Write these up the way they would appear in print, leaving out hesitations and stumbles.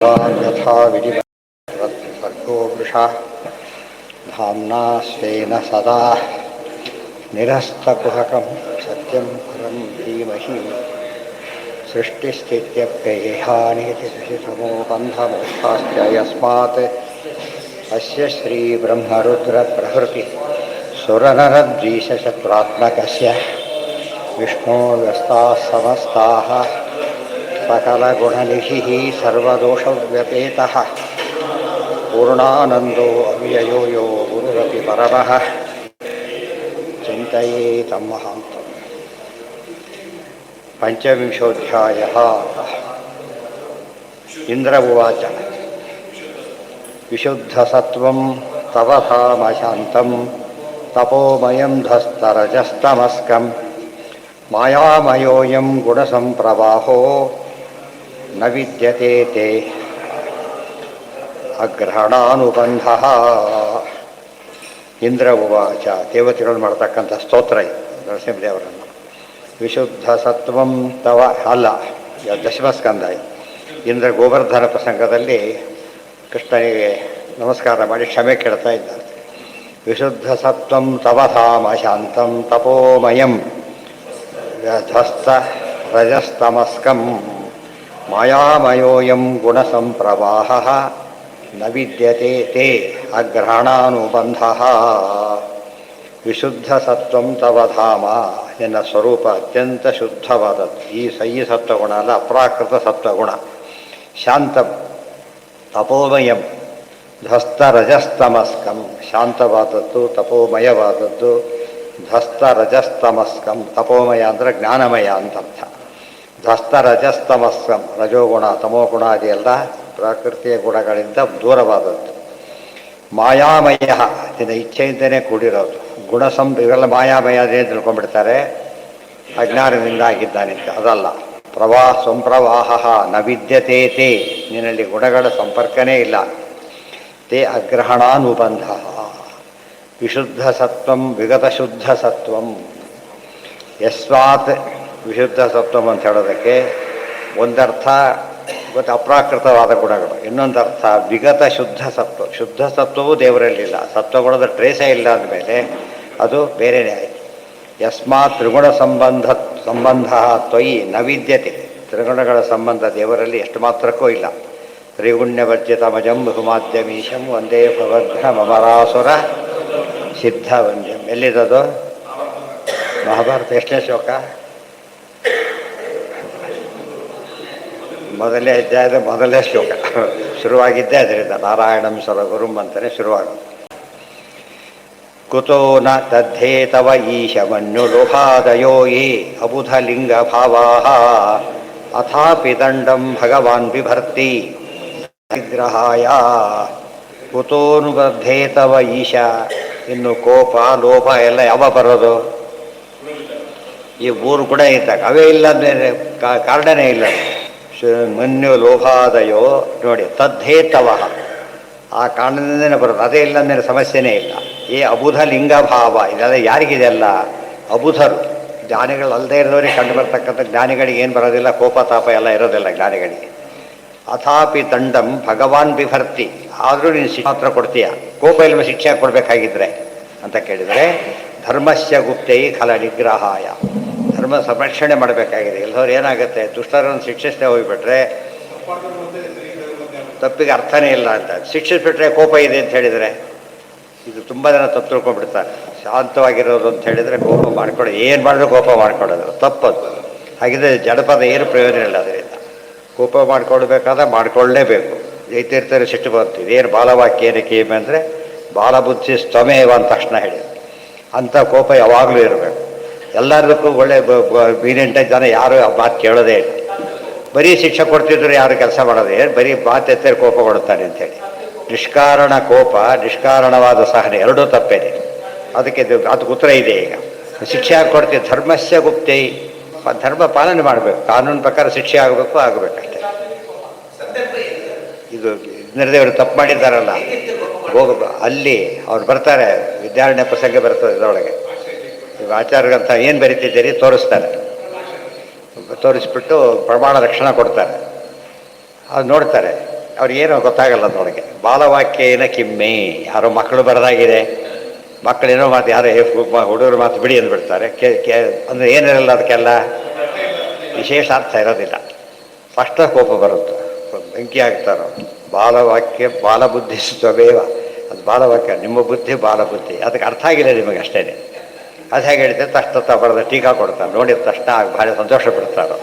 यथा विधिवत्सर्गो वृषा धाम्ना स्वेन सदा निरस्तकुहकं सत्यं परं धीमहि सृष्टिस्थित्यप्ययेहानितिसुषितमो बन्धमोक्षाश्च यस्मात् अस्य श्रीब्रह्मरुद्रप्रभृति सुरनरद्वीषशत्रात्मकस्य विष्णोर्व्यस्ताः समस्ताः सकलगुणनिधिः सर्वदोषव्यपेतः पूर्णानन्दो अव्ययो यो गुरुरपि परमः चिन्तयेतं महान्तम्। पञ्चविंशोऽध्यायः। इन्द्र उवाच विशुद्धसत्त्वं तव धामशान्तं तपोमयं धस्तरजस्तमस्कं मायामयोऽयं गुणसम्प्रवाहो न विद्यते ते ಅಗ್ರಹಣಾನುಬಂಧಃ. ಇಂದ್ರ ಉವಾಚ, ದೇವತೆಗಳು ಮಾಡ್ತಕ್ಕಂಥ ಸ್ತೋತ್ರ ಇದು ನರಸಿಂಹದೇವರನ್ನು. ವಿಶುದ್ಧ ಸತ್ವಂ ತವ ಅಲ್ಲ, ದಶಮಸ್ಕಂದ. ಇಂದ್ರ ಗೋವರ್ಧನ ಪ್ರಸಂಗದಲ್ಲಿ ಕೃಷ್ಣನಿಗೆ ನಮಸ್ಕಾರ ಮಾಡಿ ಕ್ಷಮೆ ಕೇಳ್ತಾ ಇದ್ದಾರೆ. ವಿಶುದ್ಧ ಸತ್ವಂ ತವ ಧಾಮ ಶಾಂತಂ ತಪೋಮಯಂ ಧ್ವಸ್ತ ರಜಸ್ತಮಸ್ಕಂ ಮಾಯಾಮಯೋಯಂ ಗುಣಸಂಪ್ರವಾಹಃ ನ ವಿದ್ಯತೆ ತೇ ಅಗ್ರಹಣಾನುಬಂಧಃ. ವಿಶುದ್ಧ ಸತ್ವಂ ತವ ಧಾಮ, ನಿನ್ನ ಸ್ವರೂಪ ಅತ್ಯಂತ ಶುದ್ಧವಾದದ್ದು. ಈ ಸತ್ವಗುಣ ಅಲ್ಲ, ಅಪ್ರಾಕೃತ ಸತ್ವಗುಣ. ಶಾಂತಂ ತಪೋಮಯಂ ಧಸ್ತರಜಸ್ತಮಸ್ಕಂ, ಶಾಂತವಾದದ್ದು ತಪೋಮಯವಾದದ್ದು. ಧಸ್ತರಜಸ್ತಮಸ್ಕಂ, ತಪೋಮಯ ಅಂದರೆ ಜ್ಞಾನಮಯ ಅಂತರ್ಥ. ಧಸ್ತರಜಸ್ತಮಸ್ಕಂ, ರಜೋಗುಣ ತಮೋಗುಣಾದಿ ಎಲ್ಲ ಪ್ರಾಕೃತಿಯ ಗುಣಗಳಿಂದ ದೂರವಾದದ್ದು. ಮಾಯಾಮಯ, ಇದನ್ನ ಇಚ್ಛೆಯಿಂದನೇ ಕೂಡಿರೋದು. ಇವೆಲ್ಲ ಮಾಯಾಮಯ ಅದೇ ತಿಳ್ಕೊಂಡ್ಬಿಡ್ತಾರೆ, ಅಜ್ಞಾನದಿಂದ ಆಗಿದ್ದಾನಿಂದ. ಅದಲ್ಲ. ಸಂಪ್ರವಾಹ ನ ವಿದ್ಯತೆ ತೇ, ನಿನ್ನಲ್ಲಿ ಗುಣಗಳ ಸಂಪರ್ಕನೇ ಇಲ್ಲ. ತೇ ಅಗ್ರಹಣಾನುಬಂಧ. ವಿಶುದ್ಧ ಸತ್ವಂ ವಿಗತ ಶುದ್ಧ ಸತ್ವಂ. ಯಸ್ಮಾತ್ ವಿಶುದ್ಧ ಸತ್ವಂ ಅಂತ ಹೇಳೋದಕ್ಕೆ ಒಂದರ್ಥ ಗೊತ್ತು, ಅಪ್ರಾಕೃತವಾದ ಗುಣಗಳು. ಇನ್ನೊಂದರ್ಥ ವಿಗತ ಶುದ್ಧ ಸತ್ವ. ಶುದ್ಧ ಸತ್ವವೂ ದೇವರಲ್ಲಿಲ್ಲ, ಸತ್ವಗುಣದ ಟ್ರೇಸೇ ಇಲ್ಲ ಅಂದಮೇಲೆ ಅದು ಬೇರೆಯೇ ಆಯಿತು. ಯಸ್ಮಾತ್ ತ್ರಿಗುಣ ಸಂಬಂಧ ತ್ವಯಿ ನ ವಿದ್ಯತೆ. ತ್ರಿಗುಣಗಳ ಸಂಬಂಧ ದೇವರಲ್ಲಿ ಎಷ್ಟು ಮಾತ್ರಕ್ಕೂ ಇಲ್ಲ. ತ್ರಿಗುಣ್ಯವರ್ಜಿತಮಜಂ ಬಹುಮಾದ್ಯಮೀಶಂ ವಂದೇ ಭವಘ್ನ ಮಮರಾಸುರ ಸಿದ್ಧವಂದ್ಯಂ. ಎಲ್ಲಿದ್ದದು? ಮಹಾಭಾರತ ಎಷ್ಟನೇ ಶ್ಲೋಕ? ಮೊದಲನೇ ಅಧ್ಯಾಯದ ಮೊದಲನೇ ಶ್ಲೋಕ ಶುರುವಾಗಿದ್ದೇ ಅದರಿಂದ. ನಾರಾಯಣಂ ಸ್ವರಗುರುಂ ಅಂತಲೇ ಶುರುವಾಗೋದು. ಕುತೋ ನ ತದ್ಧೇ ತವ ಈಶಮನ್ಯು ಲೋಭಾದಯೋ ಯೇ ಅಬುಧಲಿಂಗ ಭಾವಾಃ ಅಥಾಪಿ ದಂಡಂ ಭಗವಾನ್ ಬಿಭರ್ತಿ ವಿಗ್ರಹಾಯ. ಕುತೋನುಬದ್ಧೇ ತವ ಈಶ, ಇನ್ನು ಕೋಪ ಲೋಭ ಎಲ್ಲ ಯಾವ ಬರೋದು? ಈ ಮೂರು ಗುಣ ಇದ್ದಾಗ ಅವೇ ಇಲ್ಲ ಅಂದರೆ ಕಾರಣನೇ ಇಲ್ಲ. ಮನ್ಯು ಲೋಭಾದಯೋ ನೋಡಿ, ತದ್ಧೇತವ, ಆ ಕಾರಣದಿಂದನೇ ಬರೋದು. ಅದೇ ಇಲ್ಲ ಅಂದರೆ ಸಮಸ್ಯೆನೇ ಇಲ್ಲ. ಅಬುಧ ಲಿಂಗ ಭಾವ, ಇದೆಲ್ಲ ಯಾರಿಗಿದೆಲ್ಲ? ಅಬುಧರು, ಜ್ಞಾನಿಗಳು ಅಲ್ಲದೆ ಇರೋರಿಗೆ ಕಂಡು ಬರ್ತಕ್ಕಂಥ. ಜ್ಞಾನಿಗಳಿಗೆ ಏನು ಬರೋದಿಲ್ಲ, ಕೋಪ ತಾಪ ಎಲ್ಲ ಇರೋದಿಲ್ಲ ಜ್ಞಾನಿಗಳಿಗೆ. ಅಥಾಪಿ ದಂಡಂ ಭಗವಾನ್ ಬಿಭರ್ತಿ, ಆದರೂ ನೀನು ಶಿಕ್ಷೆ ಮಾತ್ರ ಕೊಡ್ತೀಯ. ಕೋಪ ಇಲ್ಲವ ಶಿಕ್ಷೆ ಕೊಡಬೇಕಾಗಿದ್ರೆ ಅಂತ ಕೇಳಿದರೆ, ಧರ್ಮಸ್ಯ ಗುಪ್ತೈ ಖಲ ನಿಗ್ರಹಾಯ, ಧರ್ಮ ಸಂರಕ್ಷಣೆ ಮಾಡಬೇಕಾಗಿದೆ. ಎಲ್ಲರೂ ಏನಾಗುತ್ತೆ, ದುಷ್ಟರನ್ನು ಶಿಕ್ಷಿಸದೆ ಹೋಗಿಬಿಟ್ರೆ ತಪ್ಪಿಗೆ ಅರ್ಥನೇ ಇಲ್ಲ ಅಂತ. ಶಿಕ್ಷಿಸ್ಬಿಟ್ರೆ ಕೋಪ ಇದೆ ಅಂತ ಹೇಳಿದರೆ, ಇದು ತುಂಬ ಜನ ತಪ್ಪು ತಿಳ್ಕೊಂಡ್ಬಿಡ್ತಾರೆ. ಶಾಂತವಾಗಿರೋದು ಅಂತ ಹೇಳಿದರೆ ಕೋಪ ಮಾಡ್ಕೊಳ್ಳೋದು, ಏನು ಮಾಡಿದ್ರು ಕೋಪ ಮಾಡ್ಕೊಳ್ಳೋದು ತಪ್ಪದು. ಹಾಗಿದ್ರೆ ಜಡಪದ ಏನು ಪ್ರಯೋಜನ ಇಲ್ಲ. ಅದರಿಂದ ಕೋಪ ಮಾಡ್ಕೊಳ್ಬೇಕಾದ್ರೆ ಮಾಡ್ಕೊಳ್ಳೇಬೇಕು. ಜೈತೀರ್ಥರು ಸಿಟ್ಟು ಬರ್ತೀವಿ. ಏನು ಬಾಲವಾಕ್ಯ ಏನಕ್ಕೆ ಏಮೆ ಅಂದರೆ ಬಾಲಬುದ್ಧಿ ಸ್ತಮೇವ ಅಂತ ತಕ್ಷಣ ಹೇಳಿ. ಅಂಥ ಕೋಪ ಯಾವಾಗಲೂ ಇರಬೇಕು. ಎಲ್ಲದಕ್ಕೂ ಒಳ್ಳೆ ಬೀನೆಂಟಾಗಿ ಜನ ಯಾರು ಮಾತು ಕೇಳೋದೇ ಇಲ್ಲ. ಬರೀ ಶಿಕ್ಷೆ ಕೊಡ್ತಿದ್ರು ಯಾರು ಕೆಲಸ ಮಾಡೋದೇ, ಬರೀ ಮಾತು ಎತ್ತರೆ ಕೋಪ ಕೊಡ್ತಾನೆ ಅಂಥೇಳಿ. ನಿಷ್ಕಾರಣ ಕೋಪ, ನಿಷ್ಕಾರಣವಾದ ಸಹನೆ ಎರಡೂ ತಪ್ಪೇನೆ. ಅದಕ್ಕೆ ಅದಕ್ಕೆ ಉತ್ತರ ಇದೆ. ಈಗ ಶಿಕ್ಷೆ ಹಾಕಿ ಕೊಡ್ತೀವಿ. ಧರ್ಮಸ್ಯ ಗುಪ್ತೈ, ಧರ್ಮ ಪಾಲನೆ ಮಾಡಬೇಕು. ಕಾನೂನು ಪ್ರಕಾರ ಶಿಕ್ಷೆ ಆಗಬೇಕಷ್ಟೇ. ಇದು ಇಂದ್ರದೇವರು ತಪ್ಪು ಮಾಡಿದ್ದಾರಲ್ಲ, ಅಲ್ಲಿ ಅವ್ರು ಬರ್ತಾರೆ, ವಿದ್ಯಾರಣ್ಯ ಪ್ರಸಂಗ ಬರ್ತದೆ ಇದರೊಳಗೆ. ಈಗ ಆಚಾರ್ಯರಂತ ಏನು ಬರೀತಿದ್ದೀರಿ ತೋರಿಸ್ತಾರೆ. ತೋರಿಸ್ಬಿಟ್ಟು ಪ್ರಮಾಣ ರಕ್ಷಣೆ ಕೊಡ್ತಾರೆ. ಅದು ನೋಡ್ತಾರೆ, ಅವ್ರಿಗೇನೋ ಗೊತ್ತಾಗಲ್ಲ ಅದರೊಳಗೆ. ಬಾಲವಾಕ್ಯೇನ ಕಿಮ್ಮೆ, ಯಾರೋ ಮಕ್ಕಳು ಬರದಾಗಿದೆ, ಮಕ್ಕಳೇನೋ ಮಾತು ಯಾರೋ ಹುಡುಗರು ಮಾತು ಬಿಡಿ ಅಂದ್ಬಿಡ್ತಾರೆ. ಅಂದರೆ ಏನಿರಲ್ಲ ಅದಕ್ಕೆಲ್ಲ ವಿಶೇಷ ಅರ್ಥ ಇರೋದಿಲ್ಲ. ಸ್ಪಷ್ಟ ಕೋಪ ಬರುತ್ತೆ, ಬೆಂಕಿ ಆಗ್ತಾರೋ. ಬಾಲವಾಕ್ಯ ಬಾಲಬುದ್ಧಿ ಸ್ವಭೇವ, ಅದು ಬಾಲವಾಕ್ಯ, ನಿಮ್ಮ ಬುದ್ಧಿ ಬಾಲಬುದ್ಧಿ. ಅದಕ್ಕೆ ಅರ್ಥ ಆಗಿಲ್ಲ ನಿಮಗೆ ಅಷ್ಟೇ. ಅದು ಹೇಗೆ ಹೇಳ್ತಾರೆ, ತಕ್ಷಣ ಬರೆದ ಟೀಕಾ ಕೊಡ್ತಾರೆ, ನೋಡಿದ ತಕ್ಷಣ ಭಾಳ ಸಂತೋಷ ಪಡ್ತಾರೆ.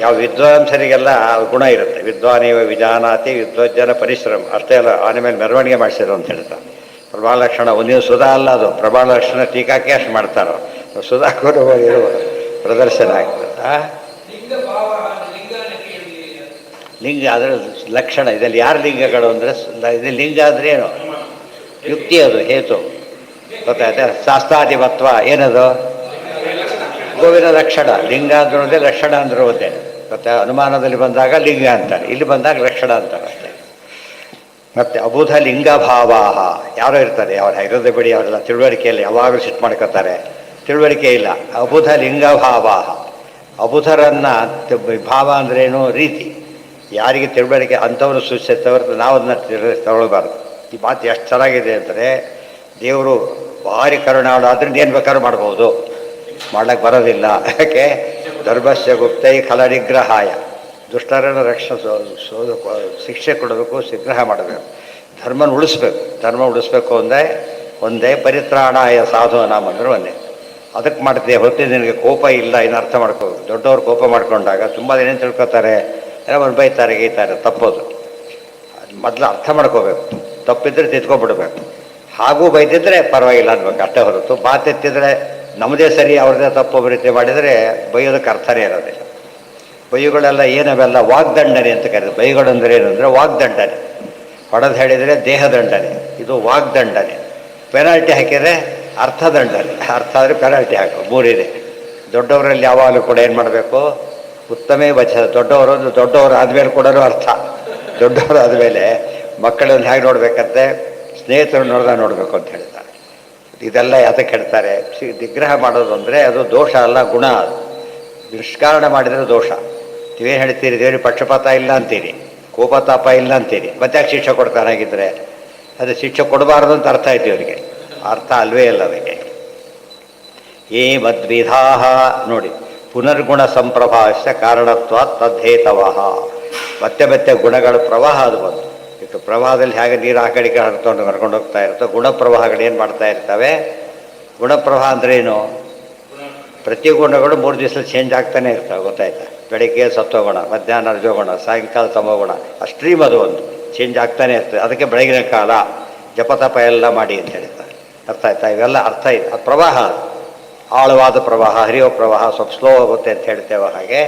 ಯಾವ ವಿದ್ವಾಂಸರಿಗೆಲ್ಲ ಗುಣ ಇರುತ್ತೆ. ವಿದ್ವಾನೇವ ವಿಜಾನಾತಿ ವಿದ್ವಜ್ಜನ ಪರಿಶ್ರಮ, ಅಷ್ಟೇ ಅಲ್ಲ, ಆಮೇಲೆ ಮೆರವಣಿಗೆ ಮಾಡಿಸಿದ್ರು ಅಂತ ಹೇಳ್ತಾರೆ. ಪ್ರಭಾಳ ಲಕ್ಷಣ ಒಂದಿನ ಸುಧಾ ಅಲ್ಲ, ಅದು ಪ್ರಭಾಳ ಲಕ್ಷಣ ಟೀಕಾಕ್ಕೆ ಅಷ್ಟು ಮಾಡ್ತಾರೋ. ಸುಧಾ ಕೊಡುವ ಇರುವ ಪ್ರದರ್ಶನ ಆಗ್ತದೆ. ಲಿಂಗ ಅದರ ಲಕ್ಷಣ ಇದರಲ್ಲಿ ಯಾರು ಲಿಂಗಗಳು ಅಂದರೆ, ಇದು ಲಿಂಗ ಅಂದರೆ ಏನು, ಯುಕ್ತಿ, ಅದು ಹೇತು ಗೊತ್ತಾಯ್ತಾ. ಶಾಸ್ತ್ರಾಧಿಪತ್ವ ಏನದು, ಗೋವಿನ ಲಕ್ಷಣ. ಲಿಂಗ ಅಂದ್ರೂ ಒಂದೇ, ಲಕ್ಷಣ ಅಂದ್ರೂ ಒಂದೇ ಗೊತ್ತಾ. ಅನುಮಾನದಲ್ಲಿ ಬಂದಾಗ ಲಿಂಗ ಅಂತಾರೆ, ಇಲ್ಲಿ ಬಂದಾಗ ಲಕ್ಷಣ ಅಂತಾರೆ ಅಷ್ಟೇ. ಮತ್ತು ಅಬುಧ ಲಿಂಗ ಭಾವಾಹ, ಯಾರೋ ಇರ್ತಾರೆ, ಅವ್ರು ಇರೋದೇ ಬಿಡಿ, ಅವರೆಲ್ಲ ತಿಳುವಳಿಕೆಯಲ್ಲಿ ಯಾವಾಗಲೂ ಸಿಟ್ಟು ಮಾಡ್ಕೋತಾರೆ, ತಿಳುವಳಿಕೆ ಇಲ್ಲ. ಅಬುಧ ಲಿಂಗ ಭಾವಾಹ, ಅಬುಧರನ್ನು ಭಾವ ಅಂದ್ರೇನು, ರೀತಿ. ಯಾರಿಗೆ ತಿಳುವಳಿಕೆ ಅಂಥವ್ರು ಸೂಚಿಸ್ತವ್ರು ನಾವು ಅದನ್ನ ತಗೊಳ್ಬಾರ್ದು. ಈ ಮಾತು ಎಷ್ಟು ಚೆನ್ನಾಗಿದೆ ಅಂದರೆ, ದೇವರು ಭಾರಿ ಕರುಣಾಳು, ಅದರಿಂದ ಏನು ಬೇಕಾದ್ರೂ ಮಾಡ್ಬೋದು, ಮಾಡ್ಲಿಕ್ಕೆ ಬರೋದಿಲ್ಲ. ಯಾಕೆ, ಧರ್ಮಸ್ಯ ಗುಪ್ತೈ ಖಲನಿಗ್ರಹಾಯ, ದುಷ್ಟರನ್ನು ಶಿಕ್ಷೆ ಕೊಡಬೇಕು, ನಿಗ್ರಹ ಮಾಡಬೇಕು, ಧರ್ಮನ ಉಳಿಸ್ಬೇಕು. ಧರ್ಮ ಉಳಿಸ್ಬೇಕು ಒಂದೇ ಪರಿತ್ರಾಣಾಯ ಸಾಧು ನಾಮ ಅಂದ್ರೆ ಒಂದೇ. ಅದಕ್ಕೆ ಮಾಡ್ತೀವಿ ಹೊತ್ತು ನಿನಗೆ ಕೋಪ ಇಲ್ಲ, ಇನ್ನು ಅರ್ಥ ಮಾಡ್ಕೋಬೇಕು. ದೊಡ್ಡವ್ರು ಕೋಪ ಮಾಡ್ಕೊಂಡಾಗ ತುಂಬ ಏನೇನು ತಿಳ್ಕೊತಾರೆ, ಏನೋ ಬೈತಾರೆ ಗೀತಾರೆ, ತಪ್ಪೋದು. ಮೊದಲು ಅರ್ಥ ಮಾಡ್ಕೋಬೇಕು, ತಪ್ಪಿದ್ರೆ ತಿದ್ಕೊಬಿಡ್ಬೇಕು. ಹಾಗೂ ಬೈತಿದ್ರೆ ಪರವಾಗಿಲ್ಲ ಅನ್ಬೇಕು ಅಷ್ಟೇ ಹೊರತು, ಮಾತೆತ್ತಿದ್ರೆ ನಮ್ಮದೇ ಸರಿ ಅವ್ರದ್ದೇ ತಪ್ಪು ರೀತಿ ಮಾಡಿದರೆ ಬೈಯೋದಕ್ಕೆ ಅರ್ಥನೇ ಇರೋದಿಲ್ಲ. ಬೈಯುಗಳೆಲ್ಲ ಏನವೆಲ್ಲ ವಾಗ್ದಂಡನೆ ಅಂತ ಕರೀತಾರೆ. ಬೈಗಳು ಅಂದರೆ ಏನು ಅಂದರೆ ವಾಗ್ದಂಡನೆ. ಹೊಡೆದು ಹೇಳಿದರೆ ದೇಹದಂಡನೆ, ಇದು ವಾಗ್ದಂಡನೆ. ಪೆನಾಲ್ಟಿ ಹಾಕಿದರೆ ಅರ್ಥದಂಡನೆ, ಅರ್ಥ ಆದರೆ ಪೆನಾಲ್ಟಿ ಹಾಕೋ, ಮೂರಿದೆ. ದೊಡ್ಡವರಲ್ಲಿ ಯಾವಾಗಲೂ ಕೂಡ ಏನು ಮಾಡಬೇಕು, ಉತ್ತಮೇ ವಚ. ದೊಡ್ಡವರು ಆದಮೇಲೆ ಕೂಡ ಅರ್ಥ, ದೊಡ್ಡವರು ಆದಮೇಲೆ ಮಕ್ಕಳನ್ನು ಹೇಗೆ ನೋಡಬೇಕಂತೆ, ಸ್ನೇಹಿತರು ನೋಡಬೇಕು ಅಂತ ಹೇಳ್ತಾರೆ. ಇದೆಲ್ಲ ಯಾತಕ್ಕೆ ಹೇಳ್ತಾರೆ, ನಿಗ್ರಹ ಮಾಡೋದು ಅಂದರೆ ಅದು ದೋಷ ಅಲ್ಲ, ಗುಣ. ಅದು ನಿಷ್ಕಾರಣ ಮಾಡಿದರೆ ದೋಷ. ನೀವೇನು ಹೇಳ್ತೀರಿ, ದೇವರಿಗೆ ಪಕ್ಷಪಾತ ಇಲ್ಲ ಅಂತೀರಿ, ಕೋಪತಾಪ ಇಲ್ಲ ಅಂತೀರಿ, ಮತ್ತೆ ಯಾಕೆ ಶಿಕ್ಷೆ ಕೊಡ್ತಾರೆ? ಹಾಗಿದ್ರೆ ಅದು ಶಿಕ್ಷೆ ಕೊಡಬಾರ್ದು ಅಂತ ಅರ್ಥ ಆಯ್ತು ಇವರಿಗೆ, ಅರ್ಥ ಅಲ್ವೇ ಇಲ್ಲ ಅದಕ್ಕೆ. ಏ ಮದ್ವಿಧಾ ನೋಡಿ, ಪುನರ್ಗುಣ ಸಂಪ್ರಭಾಷ ಕಾರಣತ್ವ ತದ್ಧೇತವಃ. ಮತ್ತೆ ಗುಣಗಳ ಪ್ರವಾಹ ಅದು ಬಂತು. ಇತ್ತು ಪ್ರವಾಹದಲ್ಲಿ ಹೇಗೆ ನೀರು ಆ ಕಡೆಗೆ ಹರ್ಕೊಂಡು ಹೋಗ್ತಾ ಇರ್ತವೆ, ಗುಣಪ್ರವಾಹಗಳು ಏನು ಮಾಡ್ತಾ ಇರ್ತವೆ. ಗುಣಪ್ರವಾಹ ಅಂದ್ರೇನು, ಪ್ರತಿ ಗುಣಗಳು 3 ದಿವಸದಲ್ಲಿ ಚೇಂಜ್ ಆಗ್ತಾನೆ ಇರ್ತವೆ, ಗೊತ್ತಾಯ್ತಾ. ಬೆಳಗ್ಗೆ ಸತ್ವಗುಣ, ಮಧ್ಯಾಹ್ನ ರಜೋಗುಣ, ಸಾಯಂಕಾಲ ತಮೋಗುಣ, ಆ ಸ್ಟ್ರೀಮ್ ಅದು ಒಂದು ಚೇಂಜ್ ಆಗ್ತಾನೆ ಇರ್ತದೆ. ಅದಕ್ಕೆ ಬೆಳಗಿನ ಕಾಲ ಜಪತಪ ಎಲ್ಲ ಮಾಡಿ ಅಂತ ಹೇಳ್ತಾರೆ. ಅರ್ಥ ಆಯ್ತಾ, ಇವೆಲ್ಲ ಅರ್ಥ ಇದೆ. ಅದು ಪ್ರವಾಹ, ಆಳವಾದ ಪ್ರವಾಹ, ಹರಿಯೋ ಪ್ರವಾಹ, ಸ್ವಲ್ಪ ಸ್ಲೋ ಹೋಗುತ್ತೆ ಅಂತ ಹೇಳ್ತೇವೆ, ಹಾಗೆ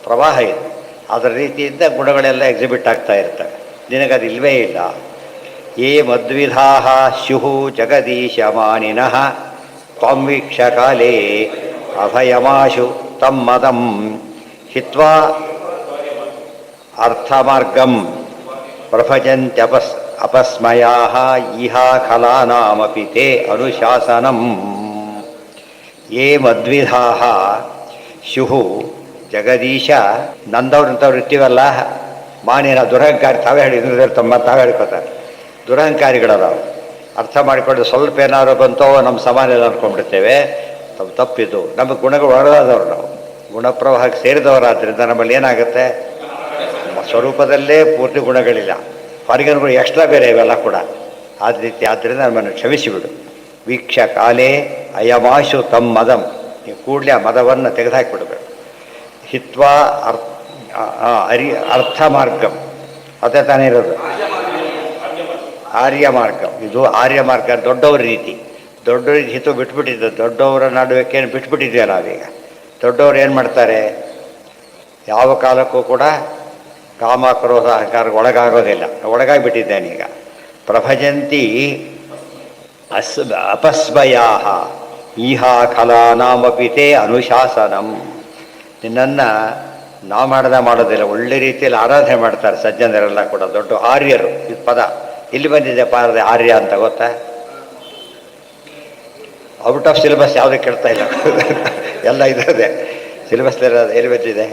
ಪ್ರವಾಹ ಇದೆ. ಅದರ ರೀತಿಯಿಂದ ಗುಣಗಳೆಲ್ಲ ಎಕ್ಸಿಬಿಟ್ ಆಗ್ತಾ ಇರ್ತವೆ. ನಿನಗದು ಇಲ್ವೇ ಇಲ್ಲ. ಯೇ ಮದ್ವಿಧಾ ಸ್ಯುಹು ಜಗದೀಶಮಾನಿನಃ ತ್ವಂ ವೀಕ್ಷ ಕಾಲೇ ಅಭಯಮಾಶು ತಮ್ಮದಂ ಹಿತ್ವಾ ಅರ್ಥಮಾರ್ಗಂ ಅಪಸ್ಮಯಾಃ ಇಹಾ ಖಲಾನಾಮಪಿ ತೇ ಅನುಶಾಸನಂ. ಯೇ ಮದ್ವಿಧಾಃ ಸ್ಯುಹು ಜಗದೀಶ, ನಂದವ್ರಂಥವ್ರು ಇರ್ತೀವಲ್ಲ, ಮಾನಿನ ದುರಹಂಕಾರಿ, ತಾವೇ ಹೇಳಿದ್ರು ತಾವೇ ಹೇಳ್ಕೊತಾರೆ. ದುರಹಂಕಾರಿಗಳಲ್ಲ, ಅರ್ಥ ಮಾಡಿಕೊಂಡು ಸ್ವಲ್ಪ ಏನಾದ್ರು ಬಂತೋ ನಮ್ಮ ಸಮಾನ ಅಂದ್ಕೊಂಡ್ಬಿಡ್ತೇವೆ. ತಪ್ಪಿದ್ದು. ನಮಗೆ ಗುಣಗಳು ಹೊರದಾದವರು, ನಾವು ಗುಣಪ್ರವಾಹಕ್ಕೆ ಸೇರಿದವರಾದ್ದರಿಂದ ನಮ್ಮಲ್ಲಿ ಏನಾಗುತ್ತೆ, ಸ್ವರೂಪದಲ್ಲೇ ಪೂರ್ತಿ ಗುಣಗಳಿಲ್ಲ, ಹೊರಗಿನಗಳು ಎಕ್ಸ್ಟ್ರಾ ಬೇರೆ ಇವೆಲ್ಲ ಕೂಡ. ಆದ ರೀತಿ ಆದ್ದರಿಂದ ನಮ್ಮನ್ನು ಕ್ಷಮಿಸಿಬಿಡು. ವೀಕ್ಷ ಕಾಲೇ ಅಯಮಾಶು ತಮ್ಮ ಮದಂ, ನೀವು ಕೂಡಲೇ ಆ ಮದವನ್ನು ತೆಗೆದುಹಾಕಿಬಿಡ್ಬೇಕು. ಹಿತ್ವಾ ಅರ್ಥ ಮಾರ್ಗಂ, ಅದೇ ತಾನೇ ಇರೋದು ಆರ್ಯ ಮಾರ್ಗ. ಇದು ಆರ್ಯ ಮಾರ್ಗ, ದೊಡ್ಡವ್ರ ರೀತಿ. ದೊಡ್ಡವ್ರಿಗೆ ಹಿತು ಬಿಟ್ಬಿಟ್ಟಿದ್ದು, ದೊಡ್ಡವರ ನಡುವೆಕ್ಕೇನು ಬಿಟ್ಬಿಟ್ಟಿದ್ವಿ ನಾವೀಗ. ದೊಡ್ಡವ್ರು ಏನು ಮಾಡ್ತಾರೆ, ಯಾವ ಕಾಲಕ್ಕೂ ಕೂಡ ಕಾಮ ಕ್ರೋಧ ಅಹಂಕಾರಕ್ಕೆ ಒಳಗಾಗೋದಿಲ್ಲ. ಒಳಗಾಗಿಬಿಟ್ಟಿದ್ದೇನೀಗ. ಪ್ರಭಜಂತಿ ಅಪಸ್ಮಯಾಃ ಈಹಾ ಖಲಾನಾಮಪಿ ತೇ ಅನುಶಾಸನಂ. ನಿನ್ನನ್ನು ನಾವು ಮಾಡೋದಿಲ್ಲ, ಒಳ್ಳೆ ರೀತಿಯಲ್ಲಿ ಆರಾಧನೆ ಮಾಡ್ತಾರೆ ಸಜ್ಜನರೆಲ್ಲ ಕೂಡ, ದೊಡ್ಡ ಆರ್ಯರು. ಇದು ಪದ ಇಲ್ಲಿ ಬಂದಿದೆ, ಪಾರದ ಆರ್ಯ ಅಂತ ಗೊತ್ತಾ. ಔಟ್ ಆಫ್ ಸಿಲೆಬಸ್ ಯಾವುದಕ್ಕೆ ಕೇಳ್ತಾ ಇಲ್ಲ, ಎಲ್ಲ ಇರೋದೆ ಸಿಲೆಬಸ್ ಎಲ್ಲಿ ಬಂದಿದೆ.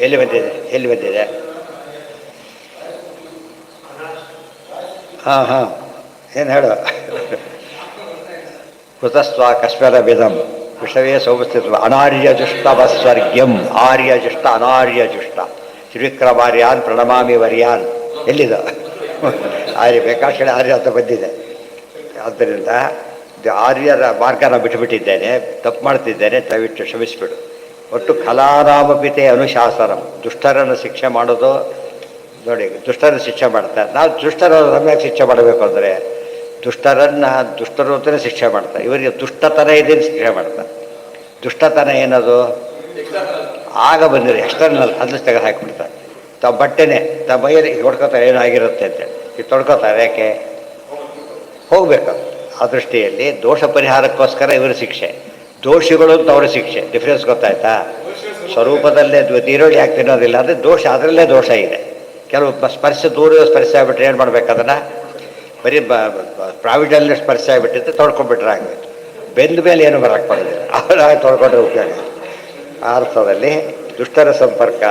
ಎಲ್ಲಿ ಬಂದಿದೆ ಎಲ್ಲಿ ಬಂದಿದೆ? ಹಾಂ ಹಾಂ ಏನು ಹೇಳು. ಕೃತಸ್ವ ಕಸ್ಮರ ವಿಧಂ ವಿಷವೇ ಸೌಮಸ್ಥಿತ್ವ ಅನಾರ್ಯ ಜುಷ್ಟವಸ್ವರ್ಗ್ಯಂ ಆರ್ಯ ಜುಷ್ಟ ಅನಾರ್ಯ ಜುಷ್ಟ ತ್ರಿವಿಕ್ರಮಾರ್ಯಾನ್ ಪ್ರಣಮಾಮಿ ವರ್ಯಾನ್ ಎಲ್ಲಿದು ಆರ್ಯ ಬೇಕಾಶಳ ಆರ್ಯ ಅಂತ ಬಂದಿದೆ. ಆದ್ದರಿಂದ ಆರ್ಯರ ಮಾರ್ಗನ ಬಿಟ್ಟುಬಿಟ್ಟಿದ್ದೇನೆ, ತಪ್ಪು ಮಾಡ್ತಿದ್ದೇನೆ, ದಯವಿಟ್ಟು ಕ್ಷಮಿಸಿಬಿಡು. ಒಟ್ಟು ಕಲಾರಾಮಪಿತೆ ಅನುಶಾಸನಂ, ದುಷ್ಟರನ್ನು ಶಿಕ್ಷೆ ಮಾಡೋದು ನೋಡಿ, ದುಷ್ಟರನ್ನು ಶಿಕ್ಷೆ ಮಾಡ್ತಾರೆ. ನಾವು ದುಷ್ಟರನ್ನು ನಮಗೆ ಶಿಕ್ಷೆ ಮಾಡಬೇಕು ಅಂದರೆ ದುಷ್ಟರು ಅಂತಲೇ ಶಿಕ್ಷೆ ಮಾಡ್ತಾರೆ. ಇವರಿಗೆ ದುಷ್ಟತನ ಇದೆ ಶಿಕ್ಷೆ ಮಾಡ್ತಾರೆ. ದುಷ್ಟತನ ಏನದು? ಆಗ ಬಂದಿದೆ ಎಕ್ಸ್ಟರ್ನಲ್, ಅದನ್ನು ತೆಗೆದು ಹಾಕಿಬಿಡ್ತಾರೆ. ತಾವು ಬಟ್ಟೆನೇ ತಾವು ಮೈಯಲ್ಲಿ ಹೊಡ್ಕೋತಾರೆ ಏನಾಗಿರುತ್ತೆ ಅಂತೇಳಿ ಇದು ತೊಡ್ಕೋತಾರೆ. ಯಾಕೆ ಹೋಗ್ಬೇಕು? ಆ ದೃಷ್ಟಿಯಲ್ಲಿ ದೋಷ ಪರಿಹಾರಕ್ಕೋಸ್ಕರ ಇವರ ಶಿಕ್ಷೆ, ದೋಷಿಗಳು ಅಂತ ಅವರ ಶಿಕ್ಷೆ. ಡಿಫ್ರೆನ್ಸ್ ಗೊತ್ತಾಯ್ತಾ? ಸ್ವರೂಪದಲ್ಲೇ ಈರುಳ್ಳಿ ಯಾಕೆ ತಿನ್ನೋದಿಲ್ಲ ಅಂದರೆ ದೋಷ, ಅದರಲ್ಲೇ ದೋಷ ಇದೆ. ಕೆಲವು ಸ್ಪರ್ಶ ದೂರ ಸ್ಪರ್ಶ ಆಗಿಬಿಟ್ರೆ ಏನು ಮಾಡ್ಬೇಕು? ಅದನ್ನು ಬರೀ ಪ್ರಾವಿಡಲ್ಲಿ ಸ್ಪರ್ಶ ಆಗಿಬಿಟ್ಟಿತ್ತು ತೊಳ್ಕೊಂಡ್ಬಿಟ್ರೆ ಆಗಬೇಕು. ಬೆಂದ ಮೇಲೆ ಏನು ಬರೋಕ್ಕೆ ಬರೋದಿಲ್ಲ, ಅವರಾಗ ತೊಳ್ಕೊಂಡ್ರೆ ಉಪಯೋಗ. ಆ ಅರ್ಥದಲ್ಲಿ ದುಷ್ಟರ ಸಂಪರ್ಕ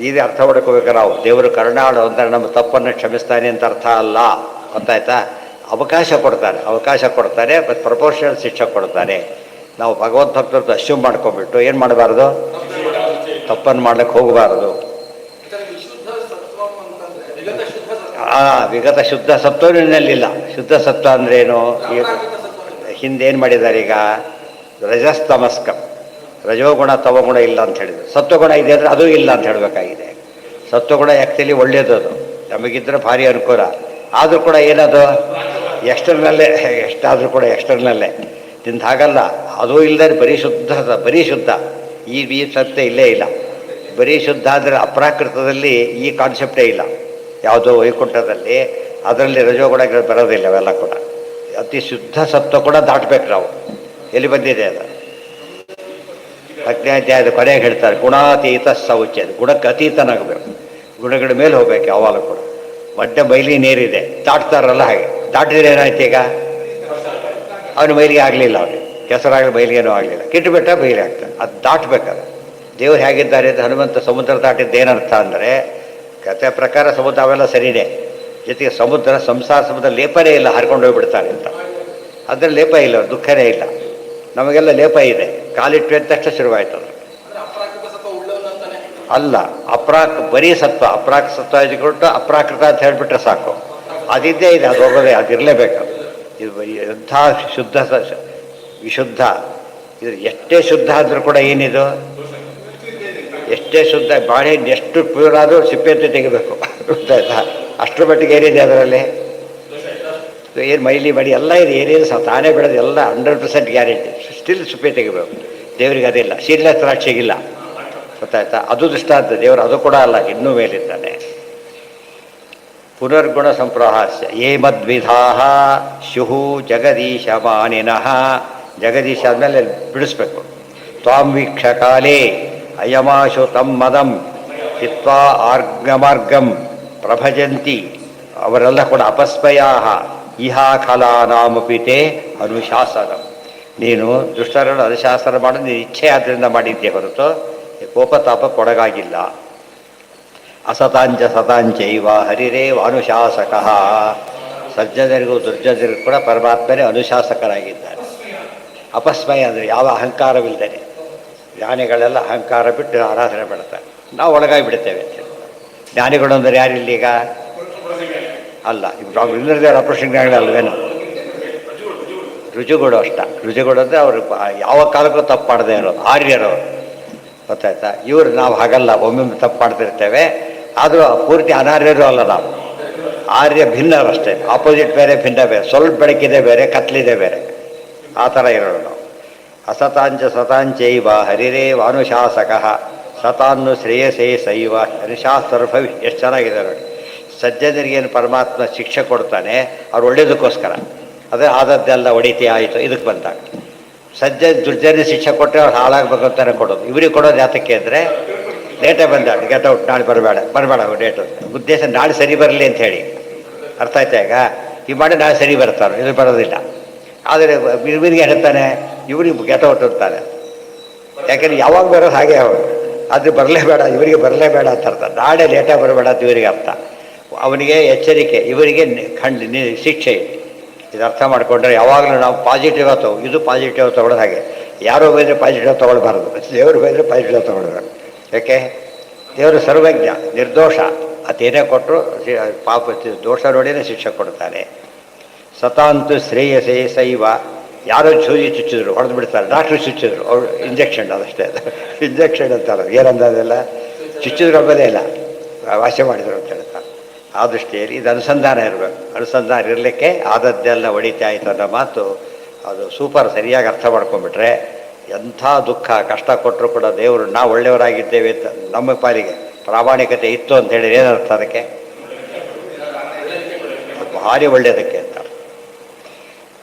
ಇದು ಅರ್ಥ ಮಾಡ್ಕೋಬೇಕು ನಾವು. ದೇವರು ಕರುಣಾಳು ಅಂದರೆ ನಮ್ಮ ತಪ್ಪನ್ನು ಕ್ಷಮಿಸ್ತಾನೆ ಅಂತ ಅರ್ಥ ಅಲ್ಲ, ಗೊತ್ತಾಯ್ತಾ? ಅವಕಾಶ ಕೊಡ್ತಾನೆ ಮತ್ತು ಪ್ರಪೋರ್ಷನಲ್ ಶಿಕ್ಷೆ ಕೊಡ್ತಾನೆ. ನಾವು ಭಗವದ್ ಭಕ್ತರದ್ದು ಅಶ್ಯೂಮ್ ಮಾಡ್ಕೊಂಡ್ಬಿಟ್ಟು ಏನು ಮಾಡಬಾರ್ದು? ತಪ್ಪನ್ನು ಮಾಡ್ಲಿಕ್ಕೆ ಹೋಗಬಾರ್ದು. ವಿಗತ ಶುದ್ಧ ಸತ್ವನಲ್ಲಿಲ್ಲ. ಶುದ್ಧ ಸತ್ವ ಅಂದ್ರೇನು? ಈಗ ಹಿಂದೇನು ಮಾಡಿದ್ದಾರೆ? ಈಗ ರಜಸ್ತಮಸ್ಕಂ, ರಜೋಗುಣ ತವಗುಣ ಇಲ್ಲ ಅಂತ ಹೇಳಿದ್ರು. ಸತ್ವಗುಣ ಇದೆ ಅಂದರೆ ಅದೂ ಇಲ್ಲ ಅಂತ ಹೇಳಬೇಕಾಗಿದೆ. ಸತ್ವಗುಣ ಆ್ಯಕ್ಚುಲಿ ಒಳ್ಳೆಯದು, ಅದು ನಮಗಿದ್ರೆ ಭಾರಿ ಅನುಕೂಲ. ಆದರೂ ಕೂಡ ಏನದು ಎಕ್ಸ್ಟರ್ನಲ್ಲೇ, ಎಷ್ಟಾದರೂ ಕೂಡ ಎಕ್ಸ್ಟರ್ನಲ್ಲೇ ತಿಂದು ಹಾಗಲ್ಲ. ಅದೂ ಇಲ್ಲದೆ ಬರೀ ಶುದ್ಧ ಈ ಸತ್ಯ ಇಲ್ಲೇ ಇಲ್ಲ. ಬರೀ ಶುದ್ಧ ಅಂದರೆ ಅಪ್ರಾಕೃತದಲ್ಲಿ ಈ ಕಾನ್ಸೆಪ್ಟೇ ಇಲ್ಲ. ಯಾವುದೋ ವೈಕುಂಠದಲ್ಲಿ ಅದರಲ್ಲಿ ರಜೋಗುಣಗಳು ಬರೋದಿಲ್ಲ. ಅವೆಲ್ಲ ಕೂಡ ಅತಿ ಶುದ್ಧ ಸತ್ವ ಕೂಡ ದಾಟಬೇಕು ನಾವು. ಎಲ್ಲಿ ಬಂದಿದೆ ಅದು? ಅಜ್ಞಾಧ್ಯಾಯದ ಕೊನೆಗೆ ಹೇಳ್ತಾರೆ ಗುಣಾತೀತ ಸೌಚ್ಯದ, ಗುಣಕ್ಕೆ ಅತೀತನಾಗಬೇಕು, ಗುಣಗಳ ಮೇಲೆ ಹೋಗ್ಬೇಕು ಯಾವಾಗಲೂ ಕೂಡ. ಒಡ್ಡೆ ಮೈಲಿ ನೀರಿದೆ, ದಾಟ್ತಾರಲ್ಲ ಹಾಗೆ. ದಾಟಿದ್ರೆ ಏನಾಯ್ತು? ಈಗ ಅವನು ಮೈಲಿಗೆ ಆಗಲಿಲ್ಲ, ಅವನಿಗೆ ಕೆಸರಾಗಲಿ ಮೈಲಿಗೇನೂ ಆಗಲಿಲ್ಲ, ಕಿಟ್ಟುಬಿಟ್ಟ ಮೈಲಿ ಆಗ್ತಾನೆ. ಅದು ದಾಟಬೇಕಾದ್ರೆ ದೇವ್ರು ಹೇಗಿದ್ದಾರೆ ಅಂತ ಹನುಮಂತ ಸಮುದ್ರ ದಾಟಿದ್ದೇನರ್ಥ ಅಂದರೆ, ಕಥೆ ಪ್ರಕಾರ ಸಮುದ್ರ ಅವೆಲ್ಲ ಸರಿನೇ, ಜೊತೆಗೆ ಸಂಸಾರ ಸಮುದ್ರ ಲೇಪನೇ ಇಲ್ಲ, ಹರ್ಕೊಂಡು ಹೋಗ್ಬಿಡ್ತಾನೆ ಅಂತ. ಅದರಲ್ಲಿ ಲೇಪ ಇಲ್ಲ, ದುಃಖನೇ ಇಲ್ಲ. ನಮಗೆಲ್ಲ ಲೇಪ ಇದೆ. ಕಾಲಿಟ್ಟು ಅಂತ ತಕ್ಷಣ ಶುರುವಾಯ್ತು. ಅಲ್ಲ, ಬರೀ ಸತ್ವ, ಸತ್ವ ಕೊಟ್ಟು ಅಪ್ರಾಕೃತ ಅಂತ ಹೇಳಿಬಿಟ್ರೆ ಸಾಕು. ಅದಿದ್ದೇ ಇದೆ, ಅದು ಹೋಗೋದೇ, ಅದಿರಲೇಬೇಕು. ಇದು ಎಂಥ ಶುದ್ಧ ವಿಶುದ್ಧ. ಇದು ಎಷ್ಟೇ ಶುದ್ಧ ಆದರೂ ಕೂಡ ಏನಿದು, ಎಷ್ಟೇ ಶುದ್ಧ ಬಾಳೆಹಣ್ಣು ಎಷ್ಟು ಪ್ಯೂರ್ ಆದರೂ ಸಿಪ್ಪೆ ತೆಗಿಬೇಕು, ಗೊತ್ತಾಯ್ತಾ? ಅಷ್ಟರ ಮಟ್ಟಿಗೆ ಏನಿದೆ ಅದರಲ್ಲಿ? ಏನು ಮೈಲಿ ಮಡಿ ಎಲ್ಲ ಇದೆ, ಏನೇನು ತಾನೇ ಬಿಡೋದು ಎಲ್ಲ 100% ಗ್ಯಾರಂಟಿ. ಸ್ಟಿಲ್ ಸಿಪ್ಪೆ ತೆಗಿಬೇಕು. ದೇವರಿಗೆ ಅದಿಲ್ಲ, ಶೀಲ ದ್ರಾಕ್ಷಿಗಿಲ್ಲ, ಗೊತ್ತಾಯ್ತಾ? ಅದು ದೃಷ್ಟಾಂತ. ದೇವರು ಅದು ಕೂಡ ಅಲ್ಲ, ಇನ್ನೂ ಮೇಲಿದ್ದಾನೆ. ಪುನರ್ಗುಣ ಸಂಪ್ರಹಾಸ್ಯ ಯೇ ಮದ್ವಿಧಾ ಶುಹು ಜಗದೀಶ ಮಾನಿನಃ. ಜಗದೀಶ ಆದಮೇಲೆ ಬಿಡಿಸ್ಬೇಕು. ತ್ವಾಂ ವೀಕ್ಷ ಕಾಲೇ ಅಯಮಾಶು ತಂ ಮದಂ ಹಿತ್ವಾ ಆರ್ಗಮಾರ್ಗಂ ಪ್ರಭಜಂತಿ. ಅವರೆಲ್ಲ ಕೂಡ ಅಪಸ್ಮಯಾ ಇಹಾ ಖಲಾನಾಮಪಿತೆ ಅನುಶಾಸನಂ. ನೀನು ದುಷ್ಟರನ್ನು ಅನುಶಾಸನ ಮಾಡೋದು ನೀನು ಇಚ್ಛೆ ಆದ್ದರಿಂದ ಮಾಡಿದ್ದೆ ಹೊರತು ಕೋಪತಾಪಕ್ಕೊಳಗಾಗಿಲ್ಲ. ಅಸತಾಂಚ ಸತಾಂಚೈವ ಹರಿರೇವ ಅನುಶಾಸಕಃ. ಸಜ್ಜನರಿಗೂ ದುರ್ಜನರಿಗೂ ಕೂಡ ಪರಮಾತ್ಮನೇ ಅನುಶಾಸಕರಾಗಿದ್ದಾರೆ. ಅಪಸ್ಮಯ ಅಂದರೆ ಯಾವ ಅಹಂಕಾರವಿಲ್ಲದೆ. ಜ್ಞಾನಿಗಳೆಲ್ಲ ಅಹಂಕಾರ ಬಿಟ್ಟು ಆರಾಧನೆ ಮಾಡ್ತಾರೆ, ನಾವು ಒಳಗಾಗಿ ಬಿಡ್ತೇವೆ. ಜ್ಞಾನಿಗಳು ಅಂದರೆ ಯಾರಿಲ್ಲ ಈಗ? ಅಲ್ಲ, ಇಂದ್ರದೇವರ ಅಪೃಷ್ಣ ಜ್ಞಾನಿಗಳಲ್ವೇನು? ರುಜುಗಳು ಅಷ್ಟ. ರುಜುಗಳು ಅಂದರೆ ಅವರು ಯಾವ ಕಾಲಕ್ಕೂ ತಪ್ಪು ಮಾಡದೇ ಇರೋದು, ಆರ್ಯರವರು, ಗೊತ್ತಾಯ್ತಾ? ಇವರು ನಾವು ಹಾಗಲ್ಲ, ಒಮ್ಮೊಮ್ಮೆ ತಪ್ಪು ಮಾಡ್ತಿರ್ತೇವೆ. ಆದರೂ ಪೂರ್ತಿ ಅನಾರ್ಯರು ಅಲ್ಲ ನಾವು, ಆರ್ಯ ಭಿನ್ನರಷ್ಟೇ. ಆಪೋಸಿಟ್ ಬೇರೆ, ಭಿನ್ನ ಬೇರೆ, ಸ್ವಲ್ಪ ಬೆಳಕಿದೆ ಬೇರೆ, ಕತ್ಲಿದೆ ಬೇರೆ, ಆ ಥರ ಇರೋರು ನಾವು. ಅಸತಾಂಚ ಸತಾಂಚೈವ ಹರಿರೇವ ಅನುಶಾಸಕಃ ಸತಾನ್ನು ಶ್ರೇಯಸೇ ಸೈವ ಅನುಶಾಸ್ತ್ರ ಭವಿ. ಎಷ್ಟು ಚೆನ್ನಾಗಿದೆ ನೋಡಿ. ಸಜ್ಜನರಿಗೇನು ಪರಮಾತ್ಮ ಶಿಕ್ಷೆ ಕೊಡ್ತಾನೆ, ಅವ್ರು ಒಳ್ಳೇದಕ್ಕೋಸ್ಕರ. ಅದೇ ಆದದ್ದೆಲ್ಲ ಒಡಿತಿ ಆಯಿತು ಇದಕ್ಕೆ ಬಂದಾಗ. ದುರ್ಜನ ಶಿಕ್ಷೆ ಕೊಟ್ಟರೆ ಅವ್ರು ಹಾಳಾಗಬೇಕು ಅಂತಾನೆ ಕೊಡೋದು. ಇವ್ರಿಗೆ ಕೊಡೋದು ಯಾತಕ್ಕೆ ಅಂದರೆ, ಲೇಟೇ ಬಂದಾಡು, ಗೆಟ್ ಔಟ್, ನಾಳೆ ಬರಬೇಡ ಡೇಟು ಉದ್ದೇಶ ನಾಳೆ ಸರಿ ಬರಲಿ ಅಂತ ಹೇಳಿ. ಅರ್ಥ ಆಯ್ತಾ? ಈಗ ಮಾಡಿ ನಾಳೆ ಸರಿ ಬರ್ತಾರೆ, ಇದು ಬರೋದಿಲ್ಲ. ಆದರೆ ಇವರಿಗೆ ಹೇಳ್ತಾನೆ, ಇವ್ರಿಗೆ ಗೆಟ್ ಔಟ್ ಅಂತಾನೆ. ಯಾಕೆಂದ್ರೆ ಯಾವಾಗ ಬರೋದು ಹಾಗೆ ಅವರು ಅದು ಬರಲೇಬೇಡ, ಇವರಿಗೆ ಬರಲೇಬೇಡ ಅಂತ ಅರ್ಥ. ನಾಳೆ ಲೇಟಾಗಿ ಬರಬೇಡ ಅಂತ ಇವರಿಗೆ ಅರ್ಥ. ಅವನಿಗೆ ಎಚ್ಚರಿಕೆ, ಇವರಿಗೆ ಶಿಕ್ಷೆ. ಇದು ಅರ್ಥ ಮಾಡಿಕೊಂಡ್ರೆ ಯಾವಾಗಲೂ ನಾವು ಪಾಸಿಟಿವ್ ತಗೋ, ಇದು ಪಾಸಿಟಿವ್ ತೊಗೊಳೋದು. ಹಾಗೆ ಯಾರೋ ಬೈದರೆ ಪಾಸಿಟಿವ್ ತೊಗೊಳ್ಬಾರ್ದು, ದೇವರು ಬೈದರೆ ಪಾಸಿಟಿವ್ ತೊಗೊಳ್ಬಾರ್ದು. ಯಾಕೆ? ದೇವರು ಸರ್ವಜ್ಞ, ನಿರ್ದೋಷ. ಅದೇನೇ ಕೊಟ್ಟರು ಪಾಪ ದೋಷ ನೋಡಿನೇ ಶಿಕ್ಷೆ ಕೊಡ್ತಾನೆ. ಸತಾಂತು ಶ್ರೇಯಸೇ ಸೈವ. ಯಾರೋ ಸೂಜಿ ಚುಚ್ಚಿದ್ರು, ಹೊಡೆದು ಬಿಡ್ತಾರೆ, ಡಾಕ್ಟ್ರು ಚುಚ್ಚಿದ್ರು, ಅವ್ರು ಇಂಜೆಕ್ಷನ್, ಅದಷ್ಟೇ ಇಂಜೆಕ್ಷನ್ ಅಂತಾರೆ. ಏನಂದದೆಲ್ಲ ಚುಚ್ಚಿದ್ರು ಅಂಬೋದೇ ಇಲ್ಲ, ವಾಸಿ ಮಾಡಿದ್ರು ಅಂತ ಹೇಳ್ತಾರೆ. ಆ ದೃಷ್ಟಿಯಲ್ಲಿ ಇದು ಅನುಸಂಧಾನ ಇರಬೇಕು. ಅನುಸಂಧಾನ ಇರಲಿಕ್ಕೆ ಆದದ್ದೆಲ್ಲ ಹೊಡಿತಾ ಆಯ್ತು ಅನ್ನೋ ಮಾತು ಅದು ಸೂಪರ್. ಸರಿಯಾಗಿ ಅರ್ಥ ಮಾಡ್ಕೊಂಡ್ಬಿಟ್ರೆ ಎಂಥ ದುಃಖ ಕಷ್ಟ ಕೊಟ್ಟರು ಕೂಡ ದೇವರು ನಾವು ಒಳ್ಳೆಯವರಾಗಿದ್ದೇವೆ ಅಂತ ನಮ್ಮ ಪಾಲಿಗೆ ಪ್ರಾಮಾಣಿಕತೆ ಇತ್ತು ಅಂತ ಹೇಳಿ ಏನರ್ಥ ಅದಕ್ಕೆ? ಭಾರಿ ಒಳ್ಳೆಯದಕ್ಕೆ ಅಂತ.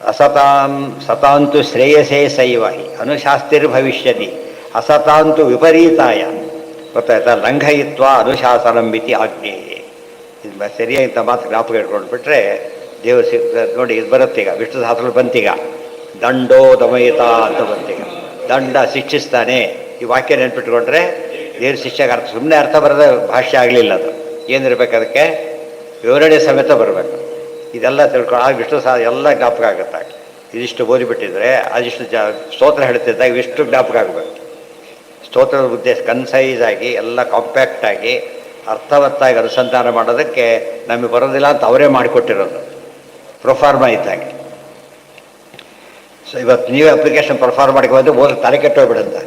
ಅಸತಾಂ ಸತಾಂತು ಶ್ರೇಯಸೇ ಸೈವಹಿ ಅನುಶಾಸ್ತಿರ್ಭವಿಷ್ಯತಿ ಅಸತಾಂತು ವಿಪರೀತಾಯ. ಗೊತ್ತಾಯ್ತಾ? ಲಂಘಯಿತ್ವ ಅನುಶಾಸನಂಬಿತಿ ಆಜ್ಞೇಯೇ. ಇದು ಸರಿಯಾಗಿಂತ ಮಾತು ಜ್ಞಾಪಕ ಇಟ್ಕೊಂಡ್ಬಿಟ್ರೆ ದೇವರು ನೋಡಿ. ಇದು ಬರುತ್ತೆ ಈಗ ವಿಷ್ಣು ಸಹಸ್ರ ಬಂತೀಗ, ದಂಡೋ ದಮಯಿತ ಅಂತ ಬಂತೀಗ. ದಂಡ ಶಿಕ್ಷಿಸ್ತಾನೆ. ಈ ವಾಕ್ಯ ನೆನ್ಪಿಟ್ಕೊಂಡ್ರೆ ದೇವ್ರ ಶಿಕ್ಷೆಗೆ ಅರ್ಥ, ಸುಮ್ಮನೆ ಅರ್ಥ ಬರೋದ ಭಾಷ್ಯ ಆಗಲಿಲ್ಲ. ಅದು ಏನಿರ್ಬೇಕು? ಅದಕ್ಕೆ ವಿವರಣೆ ಸಮೇತ ಬರಬೇಕು. ಇದೆಲ್ಲ ತಿಳ್ಕೊಂಡು ಆಗ ವಿಷ್ಣು ಸಹ ಎಲ್ಲ ಜ್ಞಾಪಕ ಆಗುತ್ತೆ. ಇದಿಷ್ಟು ಓದಿಬಿಟ್ಟಿದ್ರೆ ಅದಿಷ್ಟು ಸ್ತೋತ್ರ ಹೇಳ್ತಿದ್ದಾಗ ಇವಿಷ್ಟು ಜ್ಞಾಪಕ ಆಗಬೇಕು. ಸ್ತೋತ್ರದ ಉದ್ದೇಶ ಕನ್ಸೈಸ್ ಆಗಿ ಎಲ್ಲ ಕಾಂಪ್ಯಾಕ್ಟಾಗಿ ಅರ್ಥವತ್ತಾಗಿ ಅನುಸಂಧಾನ ಮಾಡೋದಕ್ಕೆ ನಮಗೆ ಬರೋದಿಲ್ಲ ಅಂತ ಅವರೇ ಮಾಡಿಕೊಟ್ಟಿರೋದು, ಪ್ರೊಫಾರ್ಮಾ ಇದ್ದಾಗೆ. ಸೊ ಇವತ್ತು ನೀವೇ ಅಪ್ಲಿಕೇಶನ್ ಪ್ರೊಫಾರ್ಮ್ ಮಾಡ್ಕೊಂಡು ಹೋದ್ರೆ ತಲೆ ಕೆಟ್ಟೋಗ್ಬಿಡುತ್ತೆ.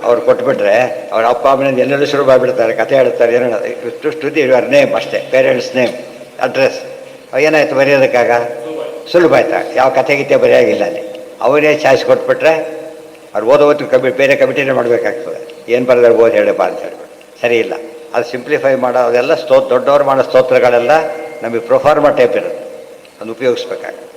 ಅವ್ರು ಕೊಟ್ಬಿಟ್ರೆ ಅವ್ರ ಅಪ್ಪ ಅಮ್ಮನಿಂದ ಎಲ್ಲೆಲ್ಲೂ ಶುರು ಮಾಡಿಬಿಡ್ತಾರೆ, ಕತೆ ಹೇಳ್ತಾರೆ. ಏನೋ ಸ್ತುತಿ ಯುವರ್ ನೇಮ್ ಅಷ್ಟೇ, ಪೇರೆಂಟ್ಸ್ ನೇಮ್, ಅಡ್ರೆಸ್. ಏನಾಯ್ತು ಬರೆಯೋದಕ್ಕಾಗ? ಸುಲಭ ಆಯ್ತಾ? ಯಾವ ಕತೆ ಗೀತೆ ಬರೆಯಾಗಿಲ್ಲ ಅಲ್ಲಿ. ಅವರೇ ಚಾಯ್ಸ್ ಕೊಟ್ಬಿಟ್ರೆ ಅವ್ರು ಓದೋದು ಬೇರೆ ಕಮಿಟಿನೇ ಮಾಡಬೇಕಾಗ್ತದೆ. ಏನು ಬರೆದ್ರೆ ಓದಿ ಹೇಳಪ್ಪ ಅಂತ ಹೇಳ್ಬಿಟ್ಟು ಸರಿ ಇಲ್ಲ. ಅದು ಸಿಂಪ್ಲಿಫೈ ಮಾಡೋ ಅದೆಲ್ಲ ದೊಡ್ಡವ್ರು ಮಾಡೋ ಸ್ತೋತ್ರಗಳೆಲ್ಲ ನಮಗೆ ಪ್ರೊಫಾರ್ಮಾ ಟೈಪ್ ಇರುತ್ತೆ, ಅದನ್ನು ಉಪಯೋಗಿಸ್ಬೇಕಾಗುತ್ತೆ.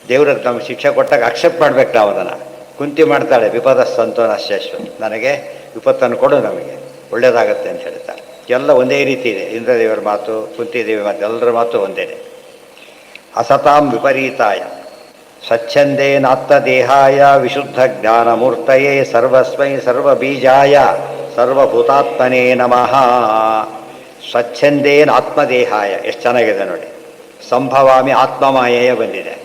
ದೇವ್ರಿಗೆ ನಮ್ಗೆ ಶಿಕ್ಷೆ ಕೊಟ್ಟಾಗ ಅಕ್ಸೆಪ್ಟ್ ಮಾಡ್ಬೇಕು ನಾವು ಅದನ್ನು. ಕುಂತಿ ಮಾಡ್ತಾಳೆ, ವಿಪದ ಸಂತೋನ ಶಾಶ್ವತ, ನನಗೆ ವಿಪತ್ತನ್ನು ಕೊಡು, ನಮಗೆ ಒಳ್ಳೆಯದಾಗತ್ತೆ ಅಂತ ಹೇಳ್ತಾರೆ. ಎಲ್ಲ ಒಂದೇ ರೀತಿ ಇದೆ. ಇಂದ್ರದೇವರ ಮಾತು, ಕುಂತಿದೇವಿ ಮಾತು, ಎಲ್ಲರ ಮಾತು ಒಂದೇ. ಅಸತಾಂ ವಿಪರೀತಾಯ ಸ್ವಚ್ಛಂದೇನಾತ್ಮದೇಹಾಯ ವಿಶುದ್ಧ ಜ್ಞಾನಮೂರ್ತಯೇ ಸರ್ವಸ್ಮೈ ಸರ್ವಬೀಜಾಯ ಸರ್ವಭೂತಾತ್ಮನೇ ನಮಃ. ಸ್ವಚ್ಛಂದೇನ ಆತ್ಮದೇಹಾಯ. ಎಷ್ಟು ಚೆನ್ನಾಗಿದೆ ನೋಡಿ. ಸಂಭವಾಮಿ ಆತ್ಮಮಾಯೆಯ ಬಂದಿದೆ.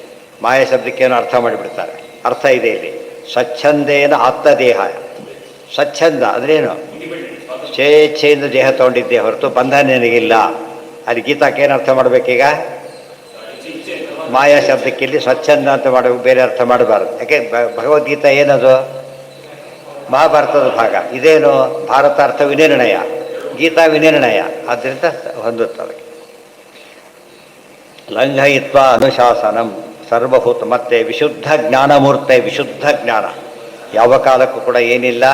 ಮಾಯ ಶಬ್ದಕ್ಕೇನು ಅರ್ಥ ಮಾಡಿಬಿಡ್ತಾರೆ. ಅರ್ಥ ಇದೆ ಇಲ್ಲಿ. ಸ್ವಚ್ಛಂದೇನ ಆತ್ಮದೇಹಾಯ. ಸ್ವಚ್ಛಂದ ಅಂದ್ರೇನು? ಸ್ವೇಚ್ಛೆಯಿಂದ ದೇಹ ತೊಗೊಂಡಿದ್ದೆ ಹೊರತು ಬಂಧನ ನನಗಿಲ್ಲ. ಅಲ್ಲಿ ಗೀತಾಕ್ಕೇನು ಅರ್ಥ ಮಾಡಬೇಕೀಗ? ಮಾಯಾ ಶಬ್ದಕ್ಕಿಲ್ಲಿ ಸ್ವಚ್ಛಂದ ಅಂತ ಮಾಡಬೇಕು, ಬೇರೆ ಅರ್ಥ ಮಾಡಬಾರ್ದು. ಯಾಕೆ? ಭಗವದ್ಗೀತಾ ಏನದು? ಮಹಾಭಾರತದ ಭಾಗ. ಇದೇನು? ಭಾರತ ಅರ್ಥ ವಿನಿರ್ಣಯ, ಗೀತಾ ವಿನಿರ್ಣಯ. ಆದ್ದರಿಂದ ಹೊಂದುತ್ತದೆ. ಲಂಘಯಿತ್ವ ಅನುಶಾಸನಂ ಸರ್ವಭೂತ. ಮತ್ತೆ ವಿಶುದ್ಧ ಜ್ಞಾನಮೂರ್ತೆ. ವಿಶುದ್ಧ ಜ್ಞಾನ ಯಾವ ಕಾಲಕ್ಕೂ ಕೂಡ ಏನಿಲ್ಲ,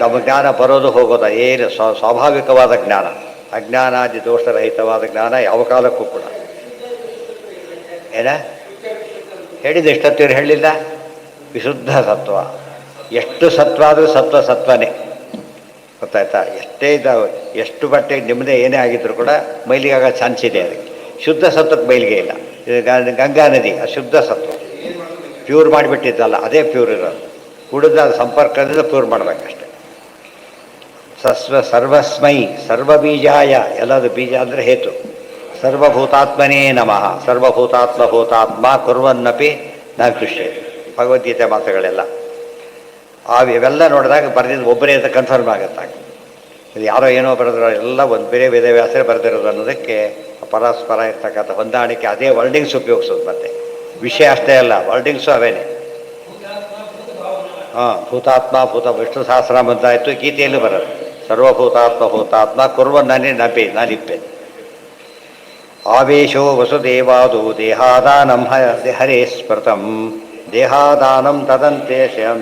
ನಮ್ಮ ಜ್ಞಾನ ಬರೋದು ಹೋಗೋದು ಏನು ಸ್ವಾಭಾವಿಕವಾದ ಜ್ಞಾನ, ಅಜ್ಞಾನಾದಿ ದೋಷರಹಿತವಾದ ಜ್ಞಾನ ಯಾವ ಕಾಲಕ್ಕೂ ಕೂಡ. ಏನ ಹೇಳಿದ ಎಷ್ಟೊತ್ತಿವ್ರು ಹೇಳಿಲ್ಲ? ವಿಶುದ್ಧ ಸತ್ವ. ಎಷ್ಟು ಸತ್ವ ಆದರೂ ಸತ್ವ ಸತ್ವನೇ. ಗೊತ್ತಾಯ್ತಾ? ಎಷ್ಟೇ ಇದ್ದಾವೆ, ಎಷ್ಟು ಬಟ್ಟೆ ನಿಮ್ಮದೇ ಏನೇ ಆಗಿದ್ರು ಕೂಡ ಮೈಲಿಗಾಗೋ ಚಾನ್ಸ್ ಇದೆ. ಅದಕ್ಕೆ ಶುದ್ಧ ಸತ್ವಕ್ಕೆ ಮೈಲಿಗೆ ಇಲ್ಲ. ಗಂಗಾ ನದಿ ಅಶುದ್ಧ ಸತ್ವ, ಪ್ಯೂರ್ ಮಾಡಿಬಿಟ್ಟಿದ್ದಲ್ಲ, ಅದೇ ಪ್ಯೂರ್ ಇರೋದು. ಕುಡಿದ ಸಂಪರ್ಕದಿಂದ ಪ್ಯೂರ್ ಮಾಡಬೇಕಷ್ಟೆ. ಸರ್ವಸ್ಮೈ ಸರ್ವಬೀಜಾಯ. ಎಲ್ಲದು ಬೀಜ ಅಂದರೆ ಹೇತು. ಸರ್ವಭೂತಾತ್ಮನೇ ನಮಃ. ಸರ್ವಭೂತಾತ್ಮ ಭೂತಾತ್ಮ ಕುರ್ವನ್ನಪಿ ನ ದೃಶ್ಯ. ಭಗವದ್ಗೀತೆ ಮಾತುಗಳೆಲ್ಲ ಇವೆಲ್ಲ ನೋಡಿದಾಗ ಬರೆದಿದ್ದು ಒಬ್ಬರೇ ಅಂತ ಕನ್ಫರ್ಮ್ ಆಗುತ್ತೆ. ಇದು ಯಾರೋ ಏನೋ ಬರೆದ್ರು ಎಲ್ಲ ಒಂದು ಬೇರೆ ವೇದವ್ಯಾಸರೇ ಬರೆದಿರೋದು ಅನ್ನೋದಕ್ಕೆ ಪರಸ್ಪರ ಇರ್ತಕ್ಕಂಥ ಹೊಂದಾಣಿಕೆ. ಅದೇ ವರ್ಡಿಂಗ್ಸ್ ಉಪಯೋಗಿಸೋದು. ಮತ್ತೆ ವಿಷಯ ಅಷ್ಟೇ ಅಲ್ಲ, ವರ್ಡಿಂಗ್ಸು ಅವೇನೆ. ಭೂತಾತ್ಮ ಭೂತ ವಿಷ್ಣು ಸಹಸ್ರನಾಮ ಬಂದಾಯಿತು, ಗೀತೆಯಲ್ಲೂ ಬರೋದು ಸರ್ವಭೂತಾತ್ಮ ಭೂತಾತ್ಮ ಕುರ್ವನ್ನನೇ ನಪಿ ನಾನಿಪ್ಪೆ. ಆವೇಶೋ ವಸುದೇವಾದು ದೇಹಾದಾನಂ ಹರೇ ಸ್ಮೃತಂ ದೇಹಾದಾನಂ ತದಂತೆ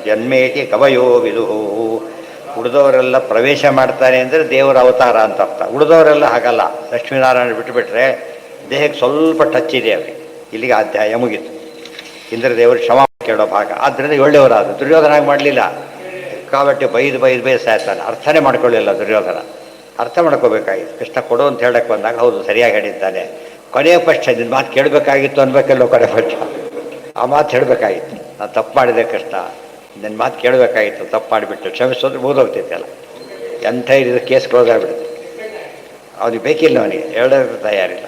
ಜನ್ಮೇಟಿ ಕವಯೋ ವಿದುಹು. ಉಳಿದವರೆಲ್ಲ ಪ್ರವೇಶ ಮಾಡ್ತಾರೆ ಅಂದರೆ ದೇವರ ಅವತಾರ ಅಂತ ಅರ್ಥ. ಉಳಿದವರೆಲ್ಲ ಹಾಗಲ್ಲ. ಲಕ್ಷ್ಮೀನಾರಾಯಣ ಬಿಟ್ಟುಬಿಟ್ರೆ ದೇಹಕ್ಕೆ ಸ್ವಲ್ಪ ಟಚ್ ಇದೆ ಅವರಿಗೆ. ಇಲ್ಲಿಗೆ ಅಧ್ಯಾಯ ಮುಗೀತು. ಇಂದ್ರದೇವರು ಕ್ಷಮಾ ಕೇಳೋ ಭಾಗ. ಆದ್ದರಿಂದ ಒಳ್ಳೆಯವರಾದ ದುರ್ಯೋಧನ ಆಗಿ ಮಾಡಲಿಲ್ಲ. కాబట్టి ಬೈದು ಸಾಯ್ತಾನೆ. ಅರ್ಥನೇ ಮಾಡ್ಕೊಳ್ಳಿಲ್ಲ ದುರ್ಯೋಧನ. ಅರ್ಥ ಮಾಡ್ಕೋಬೇಕಾಗಿತ್ತು. ಕೃಷ್ಣ ಕೊಡು ಅಂತ ಹೇಳಕ್ಕೆ ಬಂದಾಗ ಹೌದು ಸರಿಯಾಗಿ ಹೇಳಿದ್ದಾನೆ. ಕೊನೆಯ ಪಕ್ಷ ನಿನ್ನ ಮಾತು ಕೇಳಬೇಕಾಗಿತ್ತು ಅನ್ಬೇಕಲ್ಲೋ. ಕೊನೆ ಪಕ್ಷ ಆ ಮಾತು ಹೇಳಬೇಕಾಗಿತ್ತು. ನಾನು ತಪ್ಪು ಮಾಡಿದೆ ಕೃಷ್ಣ, ನನ್ನ ಮಾತು ಕೇಳಬೇಕಾಗಿತ್ತು, ತಪ್ಪು ಮಾಡಿಬಿಟ್ಟು ಕ್ಷಮಿಸೋದ್ರೆ ಮುಗಿದೋಗ್ತೈತೆ ಅಲ್ಲ, ಎಂಥ ಇದು ಕೇಸ್ ಕ್ಲೋಸ್ ಆಗಿಬಿಡುತ್ತೆ. ಅವನಿಗೆ ಬೇಕಿಲ್ಲ, ಅವನಿಗೆ ಹೇಳೋದು ತಯಾರಿಲ್ಲ.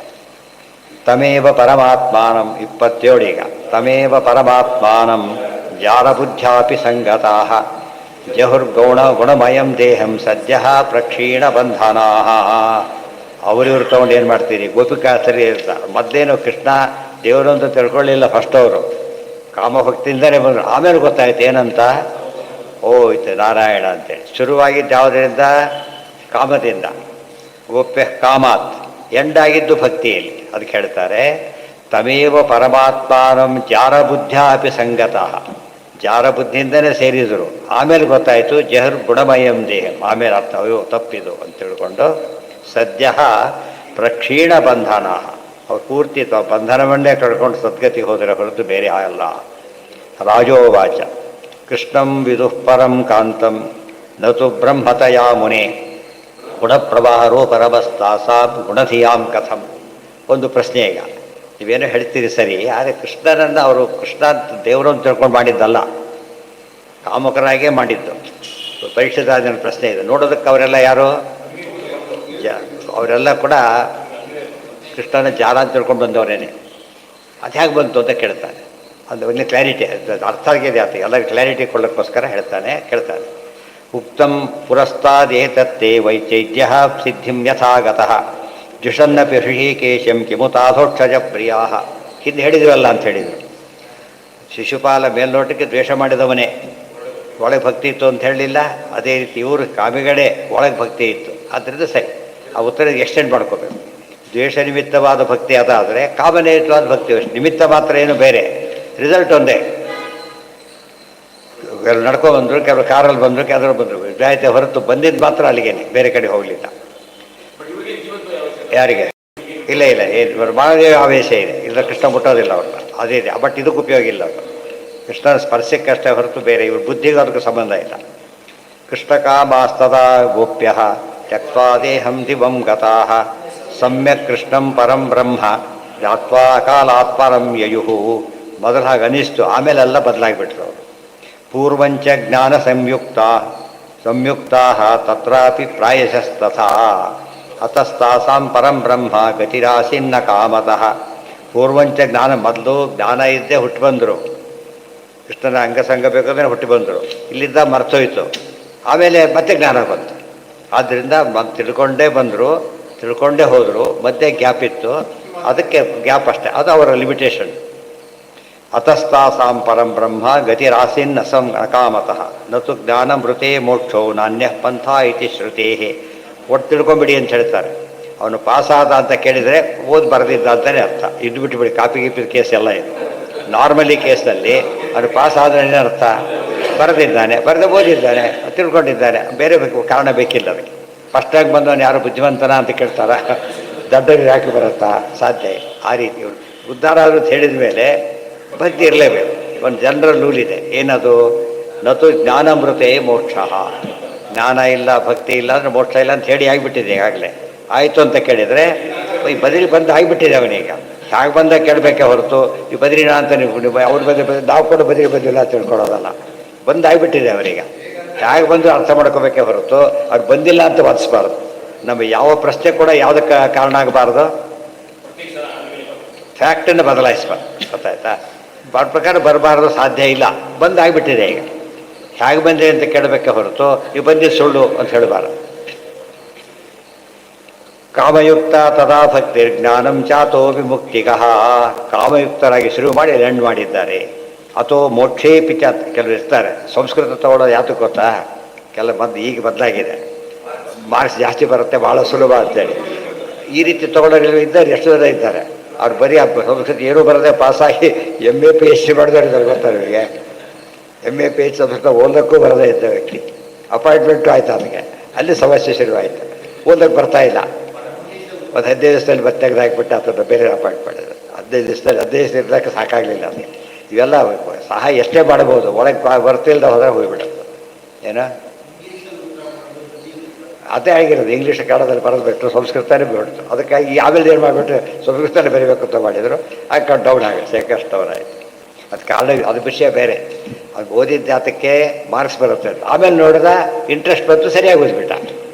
ತಮೇವ ಪರಮಾತ್ಮಾನಂ 27 ಈಗ. ತಮೇವ ಪರಮಾತ್ಮಾನಂ ಜಾರಬುದ್ಧ್ಯಾಪಿ ಸಂಗತಾ ಜಹುರ್ಗೌಣ ಗುಣಮಯಂ ದೇಹಂ ಸದ್ಯ ಪ್ರಕ್ಷೀಣ ಬಂಧನಾ. ಅವರಿವ್ರು ತೊಗೊಂಡು ಏನು ಮಾಡ್ತೀರಿ? ಗೋಪಿಕಾ ಸರಿ ಇರ್ತಾರೆ. ಮೊದಲೇನು ಕೃಷ್ಣ ದೇವರು ಅಂತ ತಿಳ್ಕೊಳ್ಳಿಲ್ಲ ಫಸ್ಟ್ ಅವರು, ಕಾಮಭಕ್ತಿಯಿಂದಲೇ ಬಂದರು. ಆಮೇಲೆ ಗೊತ್ತಾಯ್ತು ಏನಂತ, ಓ ಇದು ನಾರಾಯಣ ಅಂತೇಳಿ. ಶುರುವಾಗಿದ್ದು ಯಾವುದರಿಂದ? ಕಾಮದಿಂದ. ಗೋಪ್ಯ ಕಾಮಾತ್, ಎಂಡಾಗಿದ್ದು ಭಕ್ತಿಯಲ್ಲಿ. ಅದಕ್ಕೆ ಹೇಳ್ತಾರೆ ತಮೇವ ಪರಮಾತ್ಮಾನಂ ಜಾರಬುದ್ಧ ಅಪಿ ಸಂಗತಃ. ಜಾರಬುದ್ಧಿಯಿಂದನೇ ಸೇರಿದರು. ಆಮೇಲೆ ಗೊತ್ತಾಯಿತು ಜಹರ್ ಗುಣಮಯಂ ದೇಹಂ. ಆಮೇಲೆ ಅರ್ಥ ಅಯ್ಯೋ ತಪ್ಪಿದು ಅಂತ ತಿಳ್ಕೊಂಡು ಸದ್ಯ ಪ್ರಕ್ಷೀಣ ಬಂಧನ. ಅವ್ರು ಪೂರ್ತಿ ಬಂಧನವನ್ನೇ ಕಳ್ಕೊಂಡು ಸದ್ಗತಿಗೆ ಹೋದರೆ ಹೊರತು ಬೇರೆ ಆಗಲ್ಲ. ರಾಜೋವಾಚ ಕೃಷ್ಣಂ ವಿದುಃ ಪರಂ ಕಾಂತಂ ನತು ಬ್ರಹ್ಮತಯಾ ಮುನೆ ಗುಣಪ್ರವಾಹರೋ ಪರಮಸ್ತಾಸಾಂ ಗುಣಧಿಯಾಂ ಕಥಂ. ಒಂದು ಪ್ರಶ್ನೆ ಈಗ, ನೀವೇನೋ ಹೇಳ್ತೀರಿ ಸರಿ, ಆದರೆ ಕೃಷ್ಣನನ್ನು ಅವರು ಕೃಷ್ಣ ಅಂತ ದೇವರು ಅಂತ ತಿಳ್ಕೊಂಡು ಮಾಡಿದ್ದಲ್ಲ, ಕಾಮಕರಾಗೇ ಮಾಡಿದ್ದು. ಪರೀಕ್ಷಿತಾರ್ಜುನ ಪ್ರಶ್ನೆ ಇದೆ. ನೋಡೋದಕ್ಕೆ ಅವರೆಲ್ಲ ಯಾರು? ಅವರೆಲ್ಲ ಕೂಡ ಕೃಷ್ಣನ ಜಾರ ಅಂತ ತಿಳ್ಕೊಂಡು ಬಂದವರೇನೆ. ಅದು ಹೇಗೆ ಬಂತು ಅಂತ ಕೇಳ್ತಾನೆ. ಅದು ಒಳ್ಳೆ ಕ್ಲಾರಿಟಿ, ಅರ್ಥ ಆಗಿದೆ ಆತ, ಎಲ್ಲ ಕ್ಲಾರಿಟಿ ಕೊಡೋಕ್ಕೋಸ್ಕರ ಕೇಳ್ತಾನೆ. ಉಕ್ತಂ ಪುರಸ್ತಾದೇತತ್ತೇ ವೈಚೈದ್ಯ ಸಿದ್ಧಿಂ ಯಥಾಗತಃ ಜುಷನ್ನಪಿ ಹೃಷಿಕೇಶಂ ಕಿಮುತಾಧೋಕ್ಷಜ ಪ್ರಿಯಾ. ಹಿಂದೆ ಹೇಳಿದ್ರಲ್ಲ ಅಂತ ಹೇಳಿದರು. ಶಿಶುಪಾಲ ಮೇಲ್ನೋಟಕ್ಕೆ ದ್ವೇಷ ಮಾಡಿದವನೇ, ಒಳಗೆ ಭಕ್ತಿ ಇತ್ತು ಅಂತ ಹೇಳಲಿಲ್ಲ. ಅದೇ ರೀತಿ ಇವರು ಕಾಮಿಗಳೇ ಒಳಗೆ ಭಕ್ತಿ ಇತ್ತು. ಆದ್ದರಿಂದ ಸರಿ, ಆ ಉತ್ತರ ಎಕ್ಸ್ಟೆಂಡ್ ಮಾಡ್ಕೋಬೇಕು. ದ್ವೇಷ ನಿಮಿತ್ತವಾದ ಭಕ್ತಿ ಅದಾದರೆ ಕಾಮನೇಯತ್ವಾದ ಭಕ್ತಿ ಅಷ್ಟು ನಿಮಿತ್ತ ಮಾತ್ರ ಏನು ಬೇರೆ, ರಿಸಲ್ಟ್ ಒಂದೇ. ಕೆಲವರು ನಡ್ಕೊಬಂದರು, ಕೆಲವರು ಕಾರಲ್ಲಿ ಬಂದರು, ಕೆಲವರು ಬಂದರು, ವಿದ್ಯಾಯತೆ ಹೊರತು ಬಂದಿದ್ದು ಮಾತ್ರ ಅಲ್ಲಿಗೇನೆ, ಬೇರೆ ಕಡೆ ಹೋಗಲಿಲ್ಲ. ಯಾರಿಗೆ? ಇಲ್ಲ ಏನು ಮಹಾದೇವ ಆವೇಶ ಇದೆ, ಇಲ್ಲ ಕೃಷ್ಣ ಮುಟ್ಟೋದಿಲ್ಲ ಅವ್ರನ್ನ, ಅದೇ ಇದೆ. ಬಟ್ ಇದಕ್ಕೆ ಉಪಯೋಗ ಇಲ್ಲ ಅವರು, ಕೃಷ್ಣನ ಸ್ಪರ್ಶಕ್ಕಷ್ಟೇ ಹೊರತು ಬೇರೆ ಇವ್ರ ಬುದ್ಧಿಗೂ ಅದಕ್ಕೆ ಸಂಬಂಧ ಇಲ್ಲ. ಕೃಷ್ಣಕಾಮಾಸ್ತದ ಗೋಪ್ಯ ತ್ಯಕ್ವಾ ದೇಹಂ ದಿವಂ ಗತಾ ಸಮ್ಯಕ್ ಕೃಷ್ಣಂ ಪರಂ ಬ್ರಹ್ಮ ಜ್ಞಾತ್ವಾ ಕಾಲಾತ್ ಪರಂ ಯಯುಹು. ಮೊದಲು ಹಾಗೆ ಅನಿಸ್ತು, ಆಮೇಲೆಲ್ಲ ಬದಲಾಗಿಬಿಟ್ರು ಅವರು. ಪೂರ್ವಂಚ ಜ್ಞಾನ ಸಂಯುಕ್ತಾ ತತ್ರಾಪಿ ಪ್ರಾಯಶಸ್ತಥಾ ಅತಸ್ತಾಸಾಂ ಪರಂ ಬ್ರಹ್ಮ ಗತಿರಾಸಿನ್ನ ಕಾಮತಃ. ಪೂರ್ವಂಚ ಜ್ಞಾನ, ಮೊದಲು ಜ್ಞಾನ ಇದ್ದೇ ಹುಟ್ಟು ಬಂದರು, ಕೃಷ್ಣನ ಅಂಗಸಂಗ ಬೇಕಾದ್ರೆ ಹುಟ್ಟಿ ಬಂದರು. ಇಲ್ಲಿದ್ದ ಮರ್ತೋಯ್ತು, ಆಮೇಲೆ ಮತ್ತೆ ಜ್ಞಾನ ಬಂತು. ಆದ್ದರಿಂದ ತಿಳ್ಕೊಂಡೇ ಬಂದರು, ತಿಳ್ಕೊಂಡೇ ಹೋದರು. ಮಧ್ಯೆ ಗ್ಯಾಪ್ ಇತ್ತು, ಅದಕ್ಕೆ ಗ್ಯಾಪ್ ಅಷ್ಟೇ, ಅದು ಅವರ ಲಿಮಿಟೇಷನ್. ಅತಸ್ತಾಸಾಂ ಪರಂ ಬ್ರಹ್ಮ ಗತಿರಾಸಿನ್ ಅಸಂ ಅಕಾಮತಃ ನತು ಜ್ಞಾನಮೃತೆ ಮೋಕ್ಷೋ ನಾಣ್ಯ ಪಂಥ ಇತಿ ಶ್ರುತೇ. ಒಟ್ಟು ತಿಳ್ಕೊಂಬಿಡಿ ಅಂತ ಹೇಳ್ತಾರೆ. ಅವನು ಪಾಸಾದ ಅಂತ ಕೇಳಿದರೆ ಓದಿ ಬರೆದಿದ್ದ ಅಂತಲೇ ಅರ್ಥ. ಇದು ಬಿಟ್ಟುಬಿಡಿ, ಕಾಪಿ ಗೀಪಿದ ಕೇಸ್ ಎಲ್ಲ ಇದು. ನಾರ್ಮಲಿ ಕೇಸ್ನಲ್ಲಿ ಅವನು ಪಾಸ್ ಆದರೆ ಅರ್ಥ ಬರೆದಿದ್ದಾನೆ, ಓದಿದ್ದಾನೆ, ತಿಳ್ಕೊಂಡಿದ್ದಾನೆ, ಬೇರೆ ಕಾರಣ ಬೇಕಿಲ್ಲ ಅದಕ್ಕೆ. ಫಸ್ಟಾಗಿ ಬಂದವನು ಯಾರು ಬುದ್ಧಿವಂತನ ಅಂತ ಕೇಳ್ತಾರ, ದೊಡ್ಡರಿಗೆ ಯಾಕೆ ಬರುತ್ತಾ? ಸಾಧ್ಯ. ಆ ರೀತಿ ಉದ್ಧಾರ ಆದರೂ ಹೇಳಿದ ಮೇಲೆ ಭಕ್ತಿ ಇರಲೇಬೇಕು. ಒಂದು ಜನರಲ್ ರೂಲ್ ಇದೆ, ಏನದು? ನತು ಜ್ಞಾನಾಮೃತೆ ಮೋಕ್ಷ. ಜ್ಞಾನ ಇಲ್ಲ, ಭಕ್ತಿ ಇಲ್ಲ ಅಂದರೆ ಮೋಕ್ಷ ಇಲ್ಲ ಅಂತ ಹೇಳಿ ಆಗಿಬಿಟ್ಟಿದೆ ಈಗಾಗಲೇ. ಆಯಿತು ಅಂತ ಕೇಳಿದರೆ ಈ ಬದಲಿ ಬಂದು ಆಗಿಬಿಟ್ಟಿದೆ ಅವನೀಗ. ಹೇಗೆ ಬಂದಾಗ ಕೇಳಬೇಕೆ ಹೊರತು ಈ ಬದ್ರಿನ ಅಂತ ನೀವು ಅವ್ರ ಬದಲಿ ನಾವು ಕೂಡ ಬದಲಿ ಬದಿಲ್ಲ ತಿಳ್ಕೊಳ್ಳೋದಲ್ಲ. ಬಂದು ಆಗಿಬಿಟ್ಟಿದೆ ಅವರೀಗ. ಹೇಗೆ ಬಂದು ಅರ್ಥ ಮಾಡ್ಕೋಬೇಕೆ ಹೊರತು ಅವ್ರು ಬಂದಿಲ್ಲ ಅಂತ ವಾದಿಸ್ಬಾರ್ದು. ನಮಗೆ ಯಾವ ಪ್ರಶ್ನೆ ಕೂಡ ಯಾವುದಕ್ಕೆ ಕಾರಣ ಆಗಬಾರ್ದು, ಫ್ಯಾಕ್ಟನ್ನು ಬದಲಾಯಿಸ್ಬಾರ್ದು. ಗೊತ್ತಾಯ್ತಾ? ಬರ ಪ್ರಕಾರ ಬರಬಾರ್ದು, ಸಾಧ್ಯ ಇಲ್ಲ. ಬಂದಾಗಿಬಿಟ್ಟಿದೆ ಈಗ. ಹೇಗೆ ಬಂದೆ ಅಂತ ಕೇಳಬೇಕೆ ಹೊರತು ನೀವು ಬಂದಿದ್ದು ಸುಳ್ಳು ಅಂತ ಹೇಳಬಾರ್ದು. ಕಾಮಯುಕ್ತ ತದಾ ಭಕ್ತಿರ್ ಜ್ಞಾನಂ ಚಾತೋ ವಿಮುಕ್ತಿಗಃ. ಕಾಮಯುಕ್ತರಾಗಿ ಶುರು ಮಾಡಿ ಎಂಡ್ ಮಾಡಿದ್ದಾರೆ. ಅಥೋ ಮೋಕ್ಷೇಪಿ ಚ. ಕೆಲವರು ಇರ್ತಾರೆ ಸಂಸ್ಕೃತ ತಗೊಳ್ಳೋದು ಯಾತಕ್ಕೆ ಗೊತ್ತಾ? ಈಗ ಬದಲಾಗಿದೆ, ಮಾರ್ಕ್ಸ್ ಜಾಸ್ತಿ ಬರುತ್ತೆ, ಭಾಳ ಸುಲಭ ಅಂತೇಳಿ. ಈ ರೀತಿ ತಗೊಳ್ಳೋರು ಇದ್ದಾರೆ, ಎಷ್ಟು ಜನ ಇದ್ದಾರೆ. ಅವ್ರು ಬರೀ ಸಂಸ್ಕೃತ ಏನೂ ಬರದೆ ಪಾಸಾಗಿ MA PhD ಮಾಡಿದವ್ರು ಇದ್ದಾರೆ, ಗೊತ್ತಾರೆ ಇವರಿಗೆ. MA PhD ಸಂಸ್ಕೃತ ಓದಕ್ಕೂ ಬರದೇ ಇದ್ದ ವ್ಯಕ್ತಿ. ಅಪಾಯಿಂಟ್ಮೆಂಟು ಆಯ್ತು ಅವನಿಗೆ, ಅಲ್ಲಿ ಸಮಸ್ಯೆ ಶುರುವಾಯಿತು. ಓದಕ್ಕೆ ಬರ್ತಾ ಇಲ್ಲ. ಒಂದು 15 ದಿವಸದಲ್ಲಿ ಮತ್ತೆ ತೆಗೆದಾಕ್ಬಿಟ್ಟು ಅದನ್ನು ಬೇರೆ ಅಪಾಯಿಂಟ್ ಮಾಡಿದ್ರು. 15 ದಿವಸ ಇರಲಿಕ್ಕೆ ಸಾಕಾಗಲಿಲ್ಲ ಅದಕ್ಕೆ. ಇವೆಲ್ಲ ಸಹಾಯ ಎಷ್ಟೇ ಮಾಡ್ಬೋದು, ಒಳಗೆ ಬರ್ತಿಲ್ದ ಹೋದರೆ ಹೋಗಿಬಿಡುತ್ತೆ. ಏನೋ ಅದೇ ಆಗಿರೋದು. ಇಂಗ್ಲೀಷ್ ಕನ್ನಡದಲ್ಲಿ ಬರೋದು ಬಿಟ್ಟು ಸಂಸ್ಕೃತನೇ ಬಿಡ್ತು. ಅದಕ್ಕಾಗಿ ಆಮೇಲೆ ಏನು ಮಾಡಿಬಿಟ್ಟು ಸಂಸ್ಕೃತನೇ ಬರೀಬೇಕು ಅಂತ ಮಾಡಿದರು. ಆ ಡೌನ್ ಆಗುತ್ತೆ, ಕಷ್ಟ ಡೌನ್ ಆಯಿತು. ಅದು ಕಾರಣ, ಅದು ವಿಷಯ ಬೇರೆ. ಅದು ಓದಿದ ಜಾತಕ್ಕೆ ಮಾರ್ಕ್ಸ್ ಬರುತ್ತೆ ಅಂತ. ಆಮೇಲೆ ನೋಡಿದ ಇಂಟ್ರೆಸ್ಟ್ ಬಂತು, ಸರಿಯಾಗಿ ಓದ್ಬಿಟ್ಟ.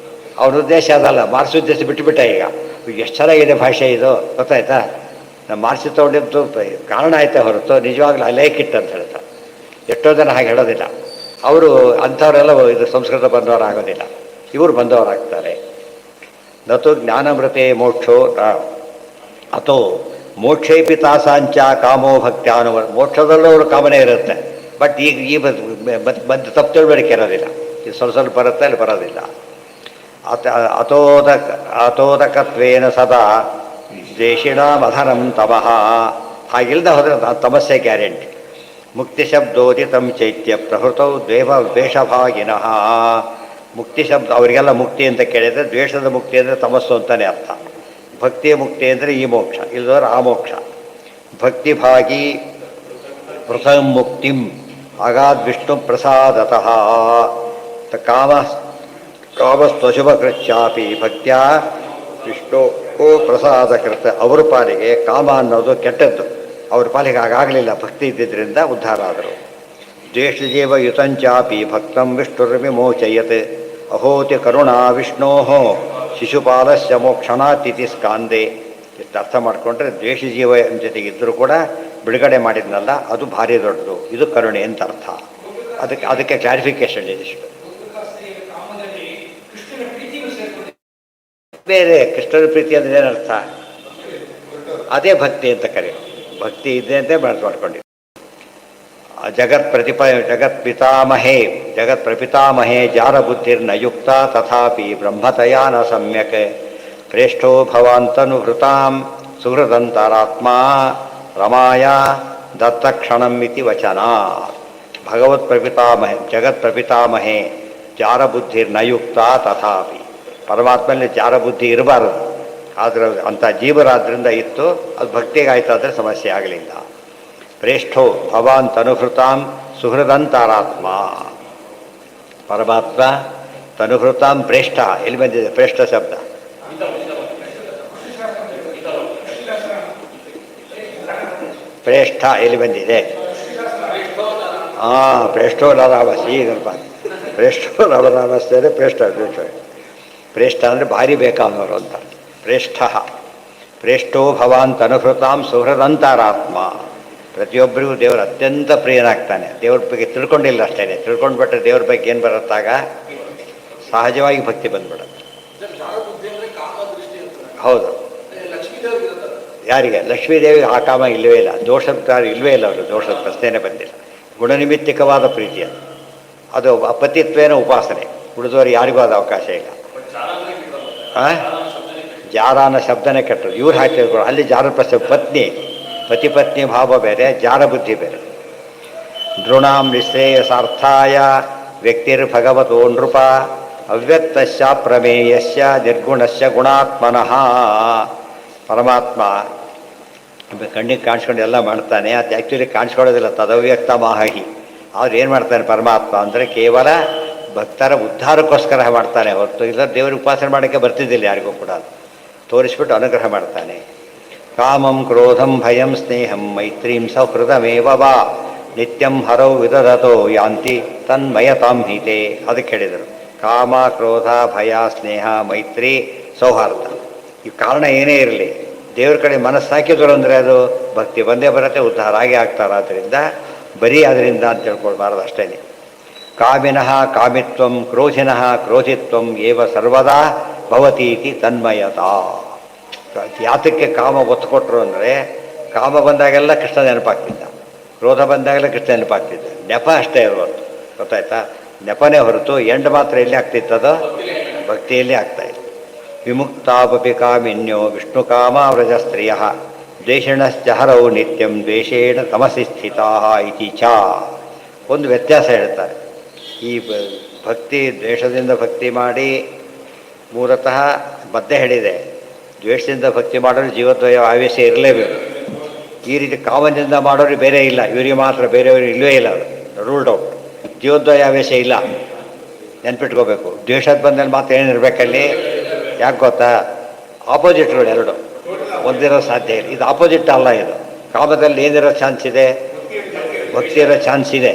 ಅವನ ಉದ್ದೇಶ ಅದಲ್ಲ, ಮಾರ್ಕ್ಸ್ ಉದ್ದೇಶ ಬಿಟ್ಟುಬಿಟ್ಟ. ಈಗ ಎಷ್ಟು ಚೆನ್ನಾಗಿದೆ ಭಾಷೆ ಇದು, ಗೊತ್ತಾಯ್ತಾ? ನಮ್ಮ ಮಾರ್ಕ್ಸ್ ತೊಗೊಂಡಿದ್ದು ಕಾರಣ ಆಯ್ತಾ ಹೊರತು ನಿಜವಾಗ್ಲೂ ಐ ಲೈಕ್ ಇಟ್ ಅಂತ ಹೇಳ್ತಾರೆ. ಎಷ್ಟೋ ಜನ ಹಾಗೆ ಹೇಳೋದಿಲ್ಲ. ಅವರು ಅಂಥವರೆಲ್ಲ ಇದು ಸಂಸ್ಕೃತ ಬಂದವರಾಗೋದಿಲ್ಲ, ಇವರು ಬಂದವರಾಗ್ತಾರೆ. ನತು ಜ್ಞಾನಮೃತೆ ಮೋಕ್ಷೋ ಅಥೋ ಮೋಕ್ಷೇಪಿ ತಾಸಾಂಚ ಕಾಮೋ ಭಕ್ತ್ಯಾನುವ. ಮೋಕ್ಷದಲ್ಲೂ ಅವರು ಕಾಮನೆ ಇರುತ್ತೆ, ಬಟ್ ಈಗ ಈ ಬಂದು ತಪ್ಪು ತಿಳುವಳಿಕೆ ಇರೋದಿಲ್ಲ. ಇದು ಸ್ವಲ್ಪ ಸ್ವಲ್ಪ ಬರುತ್ತೆ, ಅಲ್ಲಿ ಬರೋದಿಲ್ಲ. ಅತೋದಕತ್ವೇನ ಸದಾ ದ್ವೇಷಿಣ ಮಧನಂ ತಮಃ. ಹಾಗಿಲ್ಲದೆ ಹೋದರೆ ತಮಸ್ಸೆ ಗ್ಯಾರಂಟಿ. ಮುಕ್ತಿ ಶಬ್ದೋದಿತಂ ಚೈತ್ಯ ಪ್ರಹೃತೌ ದ್ವೇಷಭಾಗಿನಃ. ಮುಕ್ತಿ ಶಬ್ದ ಅವರಿಗೆಲ್ಲ ಮುಕ್ತಿ ಅಂತ ಕೇಳಿದರೆ ದ್ವೇಷದ ಮುಕ್ತಿ ಅಂದರೆ ತಮಸ್ಸು ಅಂತಲೇ ಅರ್ಥ. ಭಕ್ತಿಯ ಮುಕ್ತಿ ಅಂದರೆ ಈ ಮೋಕ್ಷ, ಇಲ್ಲದವ್ರು ಆ ಮೋಕ್ಷ. ಭಕ್ತಿಭಾಗಿ ಪ್ರಥಮ ಮುಕ್ತಿಂ ಅಗಾದ್ ವಿಷ್ಣು ಪ್ರಸಾದತಃ. ಕಾಮಸ್ತ್ವಶುಭಕೃತ್ಯಾಪಿ ಭಕ್ತ್ಯ ವಿಷ್ಣು ಪ್ರಸಾದಕೃತ. ಅವ್ರ ಪಾಲಿಗೆ ಕಾಮ ಅನ್ನೋದು ಕೆಟ್ಟದ್ದು, ಅವ್ರ ಪಾಲಿಗೆ ಆಗಾಗಲಿಲ್ಲ, ಭಕ್ತಿ ಇದ್ದಿದ್ದರಿಂದ ಉದ್ಧಾರ ಆದರು. ದ್ವೇಷಜೀವ ಯುತಂಚಾಪಿ ಭಕ್ತಂ ವಿಷ್ಣುರ್ವಿಮೋಚಯತ್. ಅಹೋತಿ ಕರುಣಾ ವಿಷ್ಣೋ ಶಿಶುಪಾಲಸ್ಯ ಮೋಕ್ಷಣಾತಿಥಿ ಸ್ಕಾಂದೆ. ಇಷ್ಟು ಅರ್ಥ ಮಾಡಿಕೊಂಡ್ರೆ ದ್ವೇಷಜೀವ ಜೊತೆಗಿದ್ದರೂ ಕೂಡ ಬಿಡುಗಡೆ ಮಾಡಿದ್ನಲ್ಲ, ಅದು ಭಾರಿ ದೊಡ್ಡದು, ಇದು ಕರುಣೆ ಅಂತ ಅರ್ಥ. ಅದಕ್ಕೆ ಕ್ಲಾರಿಫಿಕೇಶನ್ ಇದಿಷ್ಟು. ಬೇರೆ ಕೃಷ್ಣನ ಪ್ರೀತಿ ಅಂದರೆ ಏನರ್ಥ? ಅದೇ ಭಕ್ತಿ ಅಂತ ಕರೆಯೋದು. ಭಕ್ತಿ ಇದೆ ಅಂತ ಮಾಡ್ಕೊಂಡಿದ್ದು. ಜಗತ್ ಪ್ರಪಿತಾಮಹೇ ಜಾರಬುದ್ಧಿರ್ನ ಯುಕ್ತ ತಥಾಪಿ ಬ್ರಹ್ಮತಯಾ ನ ಸಮ್ಯಕ್. ಪ್ರೇಷ್ಠೋ ಭವಾಂತನುಹೃತಾಂ ಸುಹೃದಂತರಾತ್ಮ ರಮಾಯ ದತ್ತಕ್ಷಣಂ ಇತಿ ವಚನ. ಭಗವತ್ ಪ್ರಪಿತಾಮಹೇ ಜಗತ್ ಪ್ರಪಿತಾಮಹೇ ಜಾರಬುದ್ಧಿರ್ನ ಯುಕ್ತ ತಥಾಪಿ. ಪರಮಾತ್ಮನಲ್ಲಿ ಜಾರಬುದ್ಧಿ ಇರಬಾರದು, ಆದರೆ ಅಂಥ ಜೀವರಾದ್ರಿಂದ ಇತ್ತು, ಅದು ಭಕ್ತಿಗಾಯ್ತಾದರೆ ಸಮಸ್ಯೆ ಆಗಲಿಲ್ಲ. ಪ್ರೇಷ್ಠೋ ಭವಾನ್ ತನುಹೃತಾಂ ಸುಹೃದಂತರಾತ್ಮ. ಪರಮಾತ್ಮ ತನುಹೃತಾಂ ಪ್ರೇಷ್ಠ. ಎಲ್ಲಿ ಬಂದಿದೆ ಪ್ರೇಷ್ಠ ಶಬ್ದ? ಪ್ರೇಷ್ಠ ಎಲ್ಲಿ ಬಂದಿದೆ? ಪ್ರೇಷ್ಠೋ ನರಾವಸ್. ಈಗಲ್ಪ ಪ್ರೇಷ್ಠೋ ನವರಾವಸ್ಥೆ ಪ್ರೇಷ್ಠ. ಪ್ರೇಷ್ಠ ಅಂದರೆ ಭಾರಿ ಬೇಕಾದವರು ಅಂತ. ಪ್ರೇಷ್ಠ ಪ್ರೇಷ್ಠೋ ಭವಾನ್ ತನುಹೃತಾಂ ಸುಹೃದಂತರಾತ್ಮ. ಪ್ರತಿಯೊಬ್ಬರಿಗೂ ದೇವರು ಅತ್ಯಂತ ಪ್ರಿಯನಾಗ್ತಾನೆ. ದೇವ್ರ ಬಗ್ಗೆ ತಿಳ್ಕೊಂಡಿಲ್ಲ ಅಷ್ಟೇ, ತಿಳ್ಕೊಂಡ್ಬಿಟ್ರೆ ದೇವ್ರ ಬಗ್ಗೆ ಏನು ಬರುತ್ತಾಗ ಸಹಜವಾಗಿ ಭಕ್ತಿ ಬಂದ್ಬಿಡುತ್ತೆ. ಹೌದು. ಯಾರಿಗೆ? ಲಕ್ಷ್ಮೀದೇವಿಗೆ ಆ ಕಾಮ ಇಲ್ಲವೇ ಇಲ್ಲ, ದೋಷದ ಇಲ್ಲವೇ ಇಲ್ಲ, ಅವರು ದೋಷದ ಪ್ರಶ್ನೆನೇ ಬಂದಿಲ್ಲ. ಗುಣನಿಮಿತ್ತಿಕವಾದ ಪ್ರೀತಿ ಅದು ಅಪತಿತ್ವೇನ ಉಪಾಸನೆ. ಉಳಿದವರು ಯಾರಿಗೂ ಅದು ಅವಕಾಶ ಇಲ್ಲ. ಜಾರ ಅನ್ನೋ ಶಬ್ದನೇ ಕೆಟ್ಟರು, ಇವ್ರು ಹಾಕಿದ್ರು. ಅಲ್ಲಿ ಜಾರ ಪತ್ನಿ, ಪತಿ ಪತ್ನಿ ಭಾವ ಬೇರೆ, ಜಾರ ಬುದ್ಧಿ ಬೇರೆ. ನೃಣಾಂ ನಿಶ್ರೇಯಸಾರ್ಥಾಯ ವ್ಯಕ್ತಿರ್ಭಗವತೋ ನೃಪ ಅವ್ಯಕ್ತಸ್ಯ ಪ್ರಮೇಯಸ್ಯ ನಿರ್ಗುಣಸ್ಯ ಗುಣಾತ್ಮನಃ. ಪರಮಾತ್ಮ ಕಣ್ಣಿಗೆ ಕಾಣಿಸ್ಕೊಂಡು ಎಲ್ಲ ಮಾಡ್ತಾನೆ, ಅದು ಆ್ಯಕ್ಚುಲಿ ಕಾಣಿಸ್ಕೊಳ್ಳೋದಿಲ್ಲ, ತದವ್ಯಕ್ತ ಮಾಹಿ. ಆದ್ರೆ ಏನು ಮಾಡ್ತಾನೆ ಪರಮಾತ್ಮ ಅಂದರೆ ಕೇವಲ ಭಕ್ತರ ಉದ್ಧಾರಕ್ಕೋಸ್ಕರ ಮಾಡ್ತಾನೆ ಹೊರತು ಇಲ್ಲ ದೇವರ ಉಪಾಸನೆ ಮಾಡೋಕ್ಕೆ ಬರ್ತಿದ್ದಿಲ್ಲ ಯಾರಿಗೂ ಕೂಡ. ತೋರಿಸ್ಬಿಟ್ಟು ಅನುಗ್ರಹ ಮಾಡ್ತಾನೆ. ಕಾಮಂ ಕ್ರೋಧಂ ಭಯಂ ಸ್ನೇಹಂ ಮೈತ್ರೀಂ ಸೌಹೃದಮೇವ ವಾ ನಿತ್ಯಂ ಹರೌ ವಿದಧತೋ ಯಾಂತಿ ತನ್ಮಯತಾಂ ಹಿತೆ. ಅದಕ್ಕೆ ಹೇಳಿದರು ಕಾಮ ಕ್ರೋಧ ಭಯ ಸ್ನೇಹ ಮೈತ್ರಿ ಸೌಹಾರ್ದ. ಈ ಕಾರಣ ಏನೇ ಇರಲಿ ದೇವ್ರ ಕಡೆ ಮನಸ್ಸು ಹಾಕಿದ್ರು ಅಂದರೆ ಅದು ಭಕ್ತಿ ಬಂದೇ ಬರುತ್ತೆ, ಉದ್ಧಾರ ಆಗೇ ಆಗ್ತಾರೆ. ಆದ್ದರಿಂದ ಬರೀ ಅದರಿಂದ ಅಂತ ತಿಳ್ಕೊಳ್ಬಾರ್ದು ಅಷ್ಟೇ. ಕಾಮಿನಃ ಕಾಮಿತ್ವಂ ಕ್ರೋಧಿನಃ ಕ್ರೋಧಿತ್ವಂ ಏವ ಸರ್ವದಾ ಭವತೀತಿ ತನ್ಮಯತಾ. ಯಾತಕ್ಕೆ ಕಾಮ ಒತ್ತು ಕೊಟ್ಟರು ಅಂದರೆ ಕಾಮ ಬಂದಾಗೆಲ್ಲ ಕೃಷ್ಣ ನೆನಪಾಗ್ತಿದ್ದ, ಕ್ರೋಧ ಬಂದಾಗೆಲ್ಲ ಕೃಷ್ಣ ನೆನಪಾಗ್ತಿದ್ದ. ನೆಪ ಅಷ್ಟೇ ಇರುವುದು, ಗೊತ್ತಾಯ್ತಾ? ನೆಪನೇ ಹೊರತು ಎಂಡ್ ಮಾತ್ರ ಎಲ್ಲಿ ಆಗ್ತಿತ್ತದೋ ಭಕ್ತಿಯಲ್ಲಿ ಆಗ್ತಾಯಿತ್ತು. ವಿಮುಕ್ತಾಪಿ ಕಾಮಿನ್ಯೋ ವಿಷ್ಣು ಕಾಮ ವ್ರಜ ಸ್ತ್ರೀಯ ದ್ವೇಷಣಶ್ಚ ಹರೌ ನಿತ್ಯಂ ದ್ವೇಷೇಣ ತಮಸಿ ಸ್ಥಿತಾ ಇತಿ ಚ. ಒಂದು ವ್ಯತ್ಯಾಸ ಹೇಳ್ತಾರೆ. ಈ ಭಕ್ತಿ ದ್ವೇಷದಿಂದ ಭಕ್ತಿ ಮಾಡಿ ಮೂಲತಃ ಮಧ್ಯೆ ಹೇಳಿದೆ, ದ್ವೇಷದಿಂದ ಭಕ್ತಿ ಮಾಡೋರು ಜೀವದ್ವಯ ಆವೇಶ ಇರಲೇಬೇಕು. ಈ ರೀತಿ ಕಾಮದಿಂದ ಮಾಡೋರು ಬೇರೆ ಇಲ್ಲ, ಇವರಿಗೆ ಮಾತ್ರ, ಬೇರೆಯವ್ರಿಗೆ ಇಲ್ಲವೇ ಇಲ್ಲ. Ruled out. ಜೀವದ್ವಯ ಆವೇಶ ಇಲ್ಲ, ನೆನ್ಪಿಟ್ಕೋಬೇಕು. ದ್ವೇಷದ ಬಂದಲ್ಲಿ ಮಾತ್ರ ಏನಿರಬೇಕಲ್ಲಿ? ಯಾಕೆ ಗೊತ್ತಾ? ಆಪೋಸಿಟ್ಗಳು ಎರಡು ಒಂದಿರೋ ಸಾಧ್ಯ ಇಲ್ಲ. ಇದು ಆಪೋಸಿಟ್ ಅಲ್ಲ. ಇದು ಕಾಮದಲ್ಲಿ ಏನಿರೋ ಚಾನ್ಸ್ ಇದೆ? ಭಕ್ತಿ ಇರೋ ಚಾನ್ಸ್ ಇದೆ.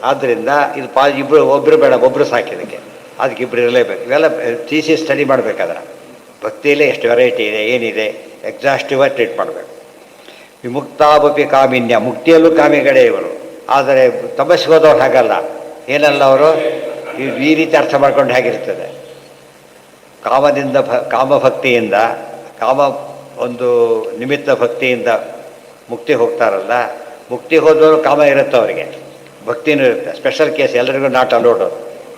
ಆದ್ದರಿಂದ ಇದು ಇಬ್ಬರು ಒಬ್ಬರು ಬೇಡ, ಒಬ್ಬರು ಸಾಕಿದಕ್ಕೆ, ಅದಕ್ಕೆ ಇಬ್ಬರು ಇರಲೇಬೇಕು. ಇವೆಲ್ಲ ಥೀಸಿಸ್ ಸ್ಟಡಿ ಮಾಡಬೇಕಾದ್ರೆ ಭಕ್ತಿಯಲ್ಲೇ ಎಷ್ಟು ವೆರೈಟಿ ಇದೆ, ಏನಿದೆ, ಎಕ್ಸಾಸ್ಟಿವ್ ಆಗಿ ಟ್ರೀಟ್ ಮಾಡಬೇಕು. ವಿಮುಕ್ತಾವಪಿ ಕಾಮಿನ್ಯ, ಮುಕ್ತಿಯಲ್ಲೂ ಕಾಮಿಗಳೇ ಇವರು. ಆದರೆ ತಪಸ್ಸಿಗೆ ಹೋದವ್ರು ಹಾಗಲ್ಲ. ಏನಲ್ಲ ಅವರು ಈ ರೀತಿ ಅರ್ಥ ಮಾಡ್ಕೊಂಡು ಹೇಗಿರ್ತದೆ, ಕಾಮದಿಂದ ಕಾಮಭಕ್ತಿಯಿಂದ, ಕಾಮ ಒಂದು ನಿಮಿತ್ತ ಭಕ್ತಿಯಿಂದ ಮುಕ್ತಿ ಹೋಗ್ತಾರಲ್ಲ, ಮುಕ್ತಿ ಹೋದವರು ಕಾಮ ಇರುತ್ತೆ ಅವರಿಗೆ, ಭಕ್ತಿನೂ ಇರುತ್ತೆ. ಸ್ಪೆಷಲ್ ಕೇಸ್, ಎಲ್ಲರಿಗೂ ನಾಟ್ ಅಲೋಡು.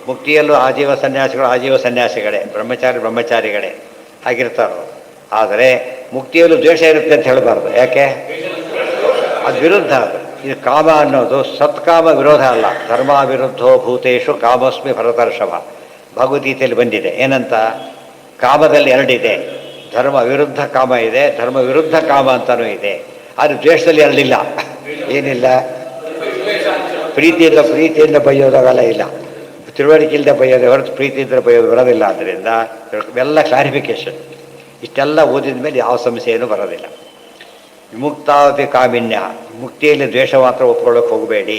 ಮುಕ್ತಿಯಲ್ಲೂ ಆಜೀವ ಸನ್ಯಾಸಿಗಳು ಆಜೀವ ಸನ್ಯಾಸಿಗಳೇ, ಬ್ರಹ್ಮಚಾರಿಗಳೇ ಆಗಿರ್ತಾರೋ. ಆದರೆ ಮುಕ್ತಿಯಲ್ಲೂ ದ್ವೇಷ ಇರುತ್ತೆ ಅಂತ ಹೇಳಬಾರ್ದು. ಯಾಕೆ? ಅದು ವಿರುದ್ಧ. ಅದು ಇದು ಕಾಮ ಅನ್ನೋದು ಸತ್ಕಾಮ ವಿರೋಧ ಅಲ್ಲ. ಧರ್ಮ ವಿರುದ್ಧೋ ಭೂತೇಶು ಕಾಮಸ್ಮಿ ಭರತರ್ಷಭ, ಭಗವದ್ಗೀತೆಯಲ್ಲಿ ಬಂದಿದೆ. ಏನಂತ? ಕಾಮದಲ್ಲಿ ಎರಡಿದೆ, ಧರ್ಮ ವಿರುದ್ಧ ಕಾಮ ಇದೆ, ಧರ್ಮ ವಿರುದ್ಧ ಕಾಮ ಅಂತಲೂ ಇದೆ. ಆದರೆ ದ್ವೇಷದಲ್ಲಿ ಎರಡಿಲ್ಲ. ಏನಿಲ್ಲ? ಪ್ರೀತಿಯಿಂದ ಬೈಯೋದಾಗಲ್ಲ, ಇಲ್ಲ. ತಿಳುವಳಿಕೆ ಇಲ್ಲದೆ ಬೈಯೋದೇ ಹೊರತು ಪ್ರೀತಿಯಿಂದ ಬೈಯೋದು ಬರೋದಿಲ್ಲ. ಆದ್ದರಿಂದ ಎಲ್ಲ ಕ್ಲಾರಿಫಿಕೇಶನ್. ಇಷ್ಟೆಲ್ಲ ಓದಿದ ಮೇಲೆ ಯಾವ ಸಮಸ್ಯೆಯೂ ಬರೋದಿಲ್ಲ. ವಿಮುಕ್ತಾವಪಿ ಕಾಮಿನ್ಯ, ಮುಕ್ತಿಯಲ್ಲಿ ದ್ವೇಷ ಮಾತ್ರ ಒಪ್ಕೊಳ್ಳೋಕೆ ಹೋಗಬೇಡಿ.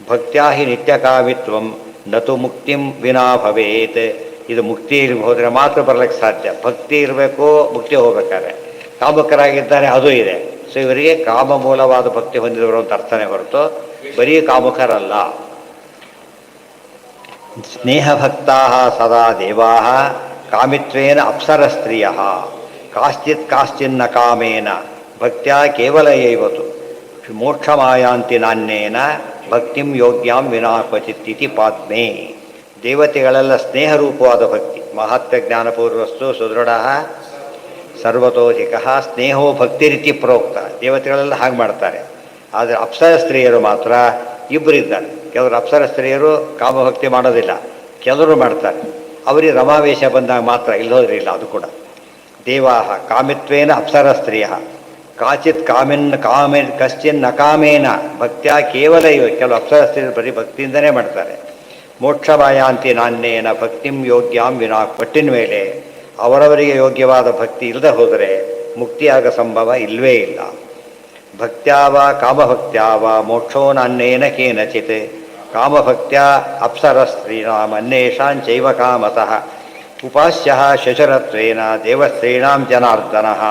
ಭಕ್ತ್ಯಾ ಹಿ ನಿತ್ಯ ಕಾಮಿತ್ವಂ ನತು ಮುಕ್ತಿಂ ವಿನಾ ಭವೇತ್. ಇದು ಮುಕ್ತಿಯಲ್ಲಿ ಹೋದರೆ ಮಾತ್ರ ಬರಲಿಕ್ಕೆ ಸಾಧ್ಯ. ಭಕ್ತಿ ಇರಬೇಕು, ಮುಕ್ತಿ ಹೋಗ್ಬೇಕಾದ್ರೆ. ಕಾಮುಕರಾಗಿದ್ದಾರೆ, ಅದು ಇದೆ. ಸೊ ಇವರಿಗೆ ಕಾಮ ಮೂಲವಾದ ಭಕ್ತಿ ಹೊಂದಿದವರು ಅಂತ ಅರ್ಥನೇ ಹೊರತು ಬರೀ ಕಾಮುಕರಲ್ಲ. ಸ್ನೇಹಭಕ್ತಾ ಸದಾ ದೇವಾ ಕಾಮಿತ್ವೇನ ಅಪ್ಸರ ಸ್ತ್ರೀಯ ಕಾಶ್ಚಿನ್ನ ಕಾಮೇನ ಭಕ್ತ್ಯಾ ಕೇವಲ ಏವತು ಮೋಕ್ಷಮಾಯಾಂತಿ ನಾನ್ಯೇನ ಭಕ್ತಿಂ ಯೋಗ್ಯಾಂ ವಿನಾ ಕ್ವಚಿತ್ ಇತಿ ಪಾದ್ಮೇ. ದೇವತೆಗಳೆಲ್ಲ ಸ್ನೇಹರೂಪವಾದ ಭಕ್ತಿ. ಮಹಾತ್ಮ ಜ್ಞಾನಪೂರ್ವಸ್ತು ಸುದೃಢ ಸರ್ವತೋಧಿಕ ಸ್ನೇಹೋ ಭಕ್ತಿ ರೀತಿ ಪ್ರೋಕ್ತ. ದೇವತೆಗಳೆಲ್ಲ ಹಾಗೆ ಮಾಡ್ತಾರೆ. ಆದರೆ ಅಪ್ಸರ ಸ್ತ್ರೀಯರು ಮಾತ್ರ ಇಬ್ಬರಿದ್ದಾರೆ. ಕೆಲವರು ಅಪ್ಸರ ಸ್ತ್ರೀಯರು ಕಾಮಭಕ್ತಿ ಮಾಡೋದಿಲ್ಲ, ಕೆಲವರು ಮಾಡ್ತಾರೆ. ಅವರಿಗೆ ರಮಾವೇಶ ಬಂದಾಗ ಮಾತ್ರ, ಇಲ್ಲೋದ್ರಿಲ್ಲ. ಅದು ಕೂಡ ದೇವಾಹ ಕಾಮಿತ್ವೇನ ಅಪ್ಸರ ಸ್ತ್ರೀಯ ಕಾಚಿತ್ ಕಶ್ಚಿನ್ ನಕಾಮೇನ ಭಕ್ತ್ಯಾ ಕೇವಲ ಇವೆ. ಕೆಲವು ಅಪ್ಸರ ಸ್ತ್ರೀಯರು ಬರೀ ಭಕ್ತಿಯಿಂದನೇ ಮಾಡ್ತಾರೆ. ಮೋಕ್ಷಮಾಯಾಂತಿ ನಾನ್ಯೇನ ಭಕ್ತಿಂ ಯೋಗ್ಯಾಂ ವಿನಾ. ಪಟ್ಟಿನ ಮೇಲೆ ಅವರವರಿಗೆ ಯೋಗ್ಯವಾದ ಭಕ್ತಿ ಇಲ್ಲದೆ ಹೋದರೆ ಮುಕ್ತಿಯಾಗ ಸಂಭವ ಇಲ್ಲವೇ ಇಲ್ಲ. ಭಕ್ತ್ಯಾವ ಕಾಮಭಕ್ತ್ಯಾವ ಮೋಕ್ಷೋ ನಾನ್ಯೇನ ಕೇನಚಿತ್. ಕಾಮಭಕ್ತ್ಯ ಅಪ್ಸರ ಸ್ತ್ರೀಣಾಂ ಅನ್ಯೇಷಾಂಚೈವ ಕಾಮತಃ ಉಪಾಸ್ಯ ಶಶರತ್ವೇನ ದೇವಸ್ತ್ರೀಣಾಂ ಜನಾರ್ದನಃ.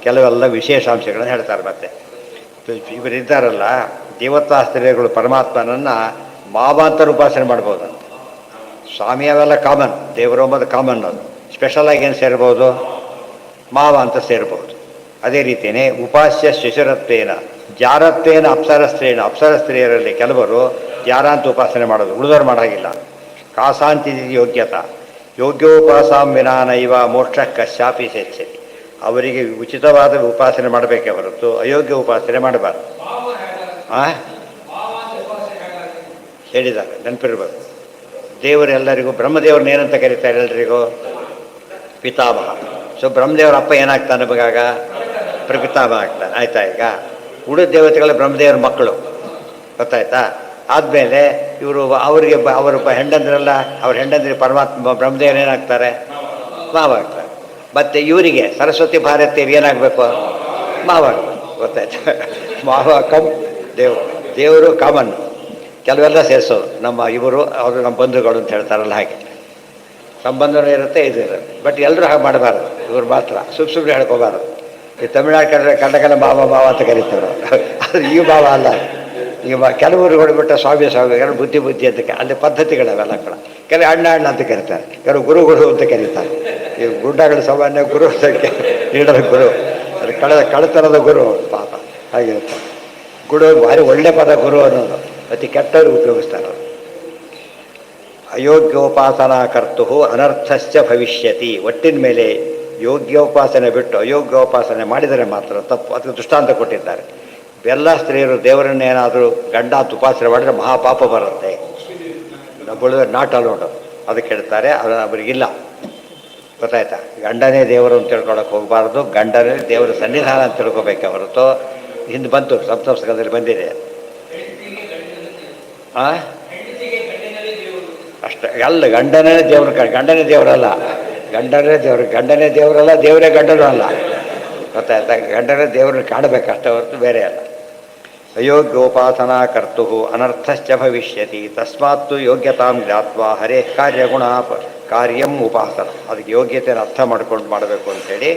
ಕೆಲವೆಲ್ಲ ವಿಶೇಷಾಂಶಗಳನ್ನು ಹೇಳ್ತಾರೆ. ಮತ್ತೆ ಇವರಿದ್ದಾರಲ್ಲ ದೇವತಾಸ್ತ್ರೀಯಗಳು ಪರಮಾತ್ಮನನ್ನು ಮಾವಾಂತರ ಉಪಾಸನೆ ಮಾಡ್ಬೋದಂತ. ಸ್ವಾಮಿ ಅವೆಲ್ಲ ಕಾಮನ್, ದೇವರು ಅಂಬದು ಕಾಮನ್. ಅದು ಸ್ಪೆಷಲಾಗಿ ಏನು ಸೇರ್ಬೋದು? ಮಾವ ಅಂತ ಸೇರ್ಬೋದು. ಅದೇ ರೀತಿಯೇ ಉಪಾಸ್ಯ ಶಿಶುರತ್ವೇನ ಜಾರತ್ವೇನ ಅಪ್ಸರ ಸ್ತ್ರೀನ. ಅಪ್ಸರ ಸ್ತ್ರೀಯರಲ್ಲಿ ಕೆಲವರು ಜಾರ ಅಂತ ಉಪಾಸನೆ ಮಾಡೋದು, ಉಳಿದವ್ರು ಮಾಡೋಂಗಿಲ್ಲ. ಕಾಸಾಂತಿ ಯೋಗ್ಯತಾ ಯೋಗ್ಯೋಪಾಸಾಂ ವಿನಾನೈವ ಮೋಕ್ಷ ಕಶ್ಯಾಪಿ ಸೇಚ್ಛತಿ. ಅವರಿಗೆ ಉಚಿತವಾದ ಉಪಾಸನೆ ಮಾಡಬೇಕೇ ಹೊರತು ಅಯೋಗ್ಯ ಉಪಾಸನೆ ಮಾಡಬಾರ್ದು. ಹೇಳಿದ್ದಾರೆ, ನೆನಪಿರ್ಬೇಕು. ದೇವರೆಲ್ಲರಿಗೂ ಬ್ರಹ್ಮದೇವ್ರನ್ನ ಏನಂತ ಕರೀತಾರೆ ಎಲ್ರಿಗೂ? ಪಿತಾಮಹ. ಸೊ ಬ್ರಹ್ಮದೇವರ ಅಪ್ಪ ಏನಾಗ್ತಾನೆ ಮಗಾಗ? ಪ್ರಪಿತಾಮಹ ಆಗ್ತಾನೆ. ಆಯ್ತಾ? ಈಗ ಉಳಿದ ದೇವತೆಗಳ ಬ್ರಹ್ಮದೇವರ ಮಕ್ಕಳು, ಗೊತ್ತಾಯ್ತಾ? ಆದಮೇಲೆ ಇವರು ಅವರಿಗೆ ಅವರ ಹೆಂಡಂದ್ರಲ್ಲ, ಅವ್ರ ಹೆಂಡಂದ್ರಿಗೆ ಪರಮಾತ್ಮ ಬ್ರಹ್ಮದೇವರು ಏನಾಗ್ತಾರೆ? ಮಾವ ಆಗ್ತಾರೆ. ಮತ್ತು ಇವರಿಗೆ ಸರಸ್ವತಿ ಭಾರತೀಯರು ಏನಾಗಬೇಕು? ಮಾವ ಆಗಬೇಕು. ಗೊತ್ತಾಯ್ತಾ? ಮಾವ ದೇವರು ಕಾಮನ್. ಕೆಲವೆಲ್ಲ ಸೇರಿಸೋದು ನಮ್ಮ ಇವರು ಅವರು ನಮ್ಮ ಬಂಧುಗಳು ಅಂತ ಹೇಳ್ತಾರಲ್ಲ, ಹಾಗೆ ಸಂಬಂಧನೂ ಇರುತ್ತೆ, ಇದು ಇರುತ್ತೆ. ಬಟ್ ಎಲ್ಲರೂ ಹಾಗೆ ಮಾಡಬಾರ್ದು. ಇವರು ಮಾತ್ರ ಸುಮ್ಮನೆ ಹೇಳ್ಕೋಬಾರ್ದು. ಈ ತಮಿಳ್ನಾಡು ಕನ್ನಡಕ್ಕೆಲ್ಲ ಮಾವ ಅಂತ ಕರೀತಾರೆ. ಅದು ಈ ಮಾವ ಅಲ್ಲ. ಈಗ ಕೆಲವರು ಹೊಡಿಬಿಟ್ಟ ಸ್ವಾಮಿ ಕೆಲವು ಬುದ್ಧಿ ಅಂತ ಅಲ್ಲಿ ಪದ್ಧತಿಗಳವೆಲ್ಲ ಕೂಡ. ಕೆಲವು ಅಣ್ಣ ಅಂತ ಕರೀತಾರೆ, ಕೆಲವು ಗುರು ಅಂತ ಕರೀತಾರೆ. ಈ ಗುಡ್ಡಗಳು ಸಾಮಾನ್ಯ ಗುರು ಅಂತ ನೀಡೋದು ಗುರು, ಅದು ಕಳತನದ ಗುರು ಪಾಪ ಹಾಗಿರುತ್ತೆ. ಗುರು ಭಾರಿ ಒಳ್ಳೆ ಪದ ಗುರು ಅನ್ನೋದು, ಅತಿ ಕೆಟ್ಟವರು ಉಪಯೋಗಿಸ್ತಾರೆ. ಅಯೋಗ್ಯೋಪಾಸನಾ ಕರ್ತು ಅನರ್ಥಶ್ಚ ಭವಿಷ್ಯತಿ. ಒಟ್ಟಿನ ಮೇಲೆ ಯೋಗ್ಯೋಪಾಸನೆ ಬಿಟ್ಟು ಅಯೋಗ್ಯೋಪಾಸನೆ ಮಾಡಿದರೆ ಮಾತ್ರ ತಪ್ಪು. ಅದಕ್ಕೆ ದೃಷ್ಟಾಂತ ಕೊಟ್ಟಿದ್ದಾರೆ. ಎಲ್ಲ ಸ್ತ್ರೀಯರು ದೇವರನ್ನೇನಾದರೂ ಗಂಡ ಅಂತ ಉಪಾಸನೆ ಮಾಡಿದರೆ ಮಹಾಪಾಪ ಬರುತ್ತೆ. Not allowed. ಅದಕ್ಕೆ ಹೇಳ್ತಾರೆ, ಅದು ಅವರಿಗಿಲ್ಲ. ಗೊತ್ತಾಯ್ತಾ? ಗಂಡನೇ ದೇವರು ಅಂತ ತಿಳ್ಕೊಳಕ್ಕೆ ಹೋಗಬಾರ್ದು. ಗಂಡನೇ ದೇವರ ಸನ್ನಿಧಾನ ಅಂತ ತಿಳ್ಕೊಬೇಕೆ ಹೊರತು, ಹಿಂದೆ ಬಂತು ಸಂಸ್ಕೃತದಲ್ಲಿ ಬಂದಿದೆ. ಅಷ್ಟೇ ಎಲ್ಲ ಗಂಡನೇ ದೇವರು, ಗಂಡನೇ ದೇವರಲ್ಲ, ಗಂಡನೇ ದೇವರಲ್ಲ, ದೇವರೇ ಗಂಡನೂ ಅಲ್ಲ. ಗೊತ್ತಾಯ್ತಾ? ಗಂಡನೇ ದೇವ್ರನ್ನ ಕಾಣಬೇಕಷ್ಟೇ ಹೊರತು ಬೇರೆ ಅಲ್ಲ. ಅಯೋಗ್ಯೋಪಾಸನಾ ಕರ್ತು ಅನರ್ಥಶ್ಚ ಭವಿಷ್ಯತಿ ತಸ್ಮಾತ್ತು ಯೋಗ್ಯತಾಂ ಜ್ಞಾತ್ವಾ ಹರೇ ಕಾರ್ಯಂ ಉಪಾಸನ. ಅದಕ್ಕೆ ಯೋಗ್ಯತೆಯನ್ನು ಅರ್ಥ ಮಾಡ್ಕೊಂಡು ಮಾಡಬೇಕು ಅಂಥೇಳಿ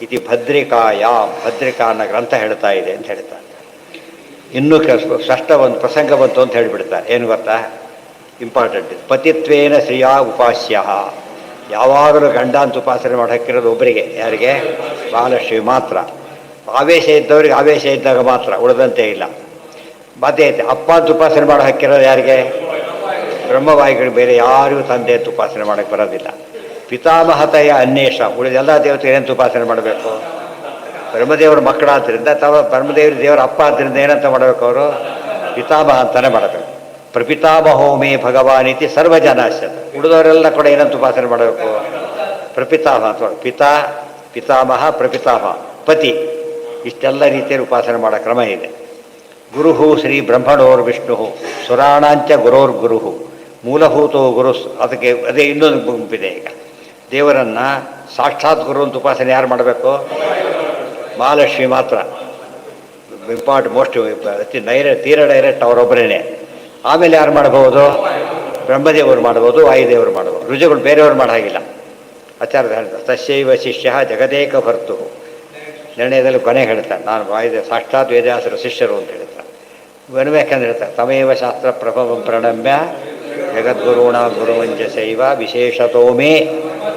ಇತಿ ಭದ್ರಿಕಾ ಅನ್ನೋ ಗ್ರಂಥ ಹೇಳ್ತಾ ಇದೆ ಅಂತ ಹೇಳ್ತಾರೆ. ಇನ್ನೂ ಷಷ್ಠ ಒಂದು ಪ್ರಸಂಗ ಬಂತು ಅಂತ ಹೇಳಿಬಿಡ್ತಾರೆ. ಏನು ಗೊತ್ತಾ, ಇಂಪಾರ್ಟೆಂಟ್ ಇದು. ಪತಿತ್ವೇನ ಶ್ರೀಯಾ ಉಪಾಸ್ಯ. ಯಾವಾಗಲೂ ಗಂಡ ಅಂತ ಉಪಾಸನೆ ಮಾಡಿ ಹಾಕಿರೋದು ಒಬ್ಬರಿಗೆ, ಯಾರಿಗೆ? ಮಹಾಲಕ್ಷ್ಮಿ ಮಾತ್ರ. ಆವೇಶ ಇದ್ದವ್ರಿಗೆ ಆವೇಶ ಇದ್ದಾಗ ಮಾತ್ರ, ಉಳಿದಂತೆ ಇಲ್ಲ. ಮತ್ತೆ ಅಪ್ಪ ಅಂತ ಉಪಾಸನೆ ಮಾಡಿ ಹಾಕಿರೋದು ಯಾರಿಗೆ? ಬ್ರಹ್ಮವಾಯುಗಳಿಗೆ. ಬೇರೆ ಯಾರಿಗೂ ತಂದೆ ಅಂತ ಉಪಾಸನೆ ಮಾಡೋಕ್ಕೆ ಬರೋದಿಲ್ಲ. ಪಿತಾಮಹತೆಯ ಅನ್ವೇಷ. ಉಳಿದ ಎಲ್ಲ ದೇವತೆಗೆ ಏನಂತ ಉಪಾಸನೆ ಮಾಡಬೇಕು? ಬ್ರಹ್ಮದೇವರ ಮಕ್ಕಳಾದ್ದರಿಂದ ಬ್ರಹ್ಮದೇವ್ರ ದೇವರ ಅಪ್ಪ ಆದ್ದರಿಂದ ಏನಂತ ಮಾಡಬೇಕು ಅವರು? ಪಿತಾಮಹ ಅಂತಲೇ ಮಾಡಬೇಕು. ಪ್ರಪಿತಾಮಹೋಮೇ ಭಗವಾನ್ ಇತಿ ಸರ್ವಜನಾಶ್ಯತ. ಉಳಿದವರೆಲ್ಲ ಕೂಡ ಏನಂತ ಉಪಾಸನೆ ಮಾಡಬೇಕು? ಪ್ರಪಿತಾಮಹ ಅಂತ. ಪಿತಾಮಹ, ಪ್ರಪಿತಾಮಹ, ಪತಿ. ಇಷ್ಟೆಲ್ಲ ರೀತಿಯಲ್ಲಿ ಉಪಾಸನೆ ಮಾಡೋ ಕ್ರಮ ಇದೆ. ಗುರು ಶ್ರೀ ಬ್ರಹ್ಮಣೋರ್ ವಿಷ್ಣು ಸುರಾಣಾಂಚ ಗುರೋರ್ಗುರು ಮೂಲಭೂತೋ ಗುರು. ಅದಕ್ಕೆ ಅದೇ ಇನ್ನೊಂದು ಗುಂಪಿದೆ. ಈಗ ದೇವರನ್ನು ಸಾಕ್ಷಾತ್ ಗುರು ಅಂತ ಉಪಾಸನೆ ಯಾರು ಮಾಡಬೇಕು? ಮಹಾಲಕ್ಷ್ಮಿ ಮಾತ್ರ. ಮೋಸ್ಟ್ ತೀರ ಡೈರೆಕ್ಟ್ ಅವರೊಬ್ಬರೇನೆ. ಆಮೇಲೆ ಯಾರು ಮಾಡಬಹುದು? ಬ್ರಹ್ಮದೇವರು ಮಾಡ್ಬೋದು, ವಾಯುದೇವರು ಮಾಡ್ಬೋದು. ರುಜುಗಳು ಬೇರೆಯವರು ಮಾಡೋ ಹಾಗಿಲ್ಲ. ಆಚಾರ್ಯ ಹೇಳ್ತಾರೆ ತಸ್ಯೈವ ಶಿಷ್ಯ ಜಗದೇಕ ಭರ್ತು. ನಿರ್ಣಯದಲ್ಲಿ ಕೊನೆಗೆ ಹೇಳ್ತಾರೆ ನಾನು ಸಾಕ್ಷಾತ್ ವೇದವ್ಯಾಸರ ಶಿಷ್ಯರು ಅಂತ ಹೇಳ್ತಾರೆ. ಯಾಕಂದ್ರೆ ಹೇಳ್ತಾರೆ ತಮೇವ ಶಾಸ್ತ್ರ ಪ್ರಭವಂ ಪ್ರಣಮ್ಯ ಜಗದ್ಗುರುಣ ಗುರುವಂಜಸೈವ ವಿಶೇಷತೋ ಮೇ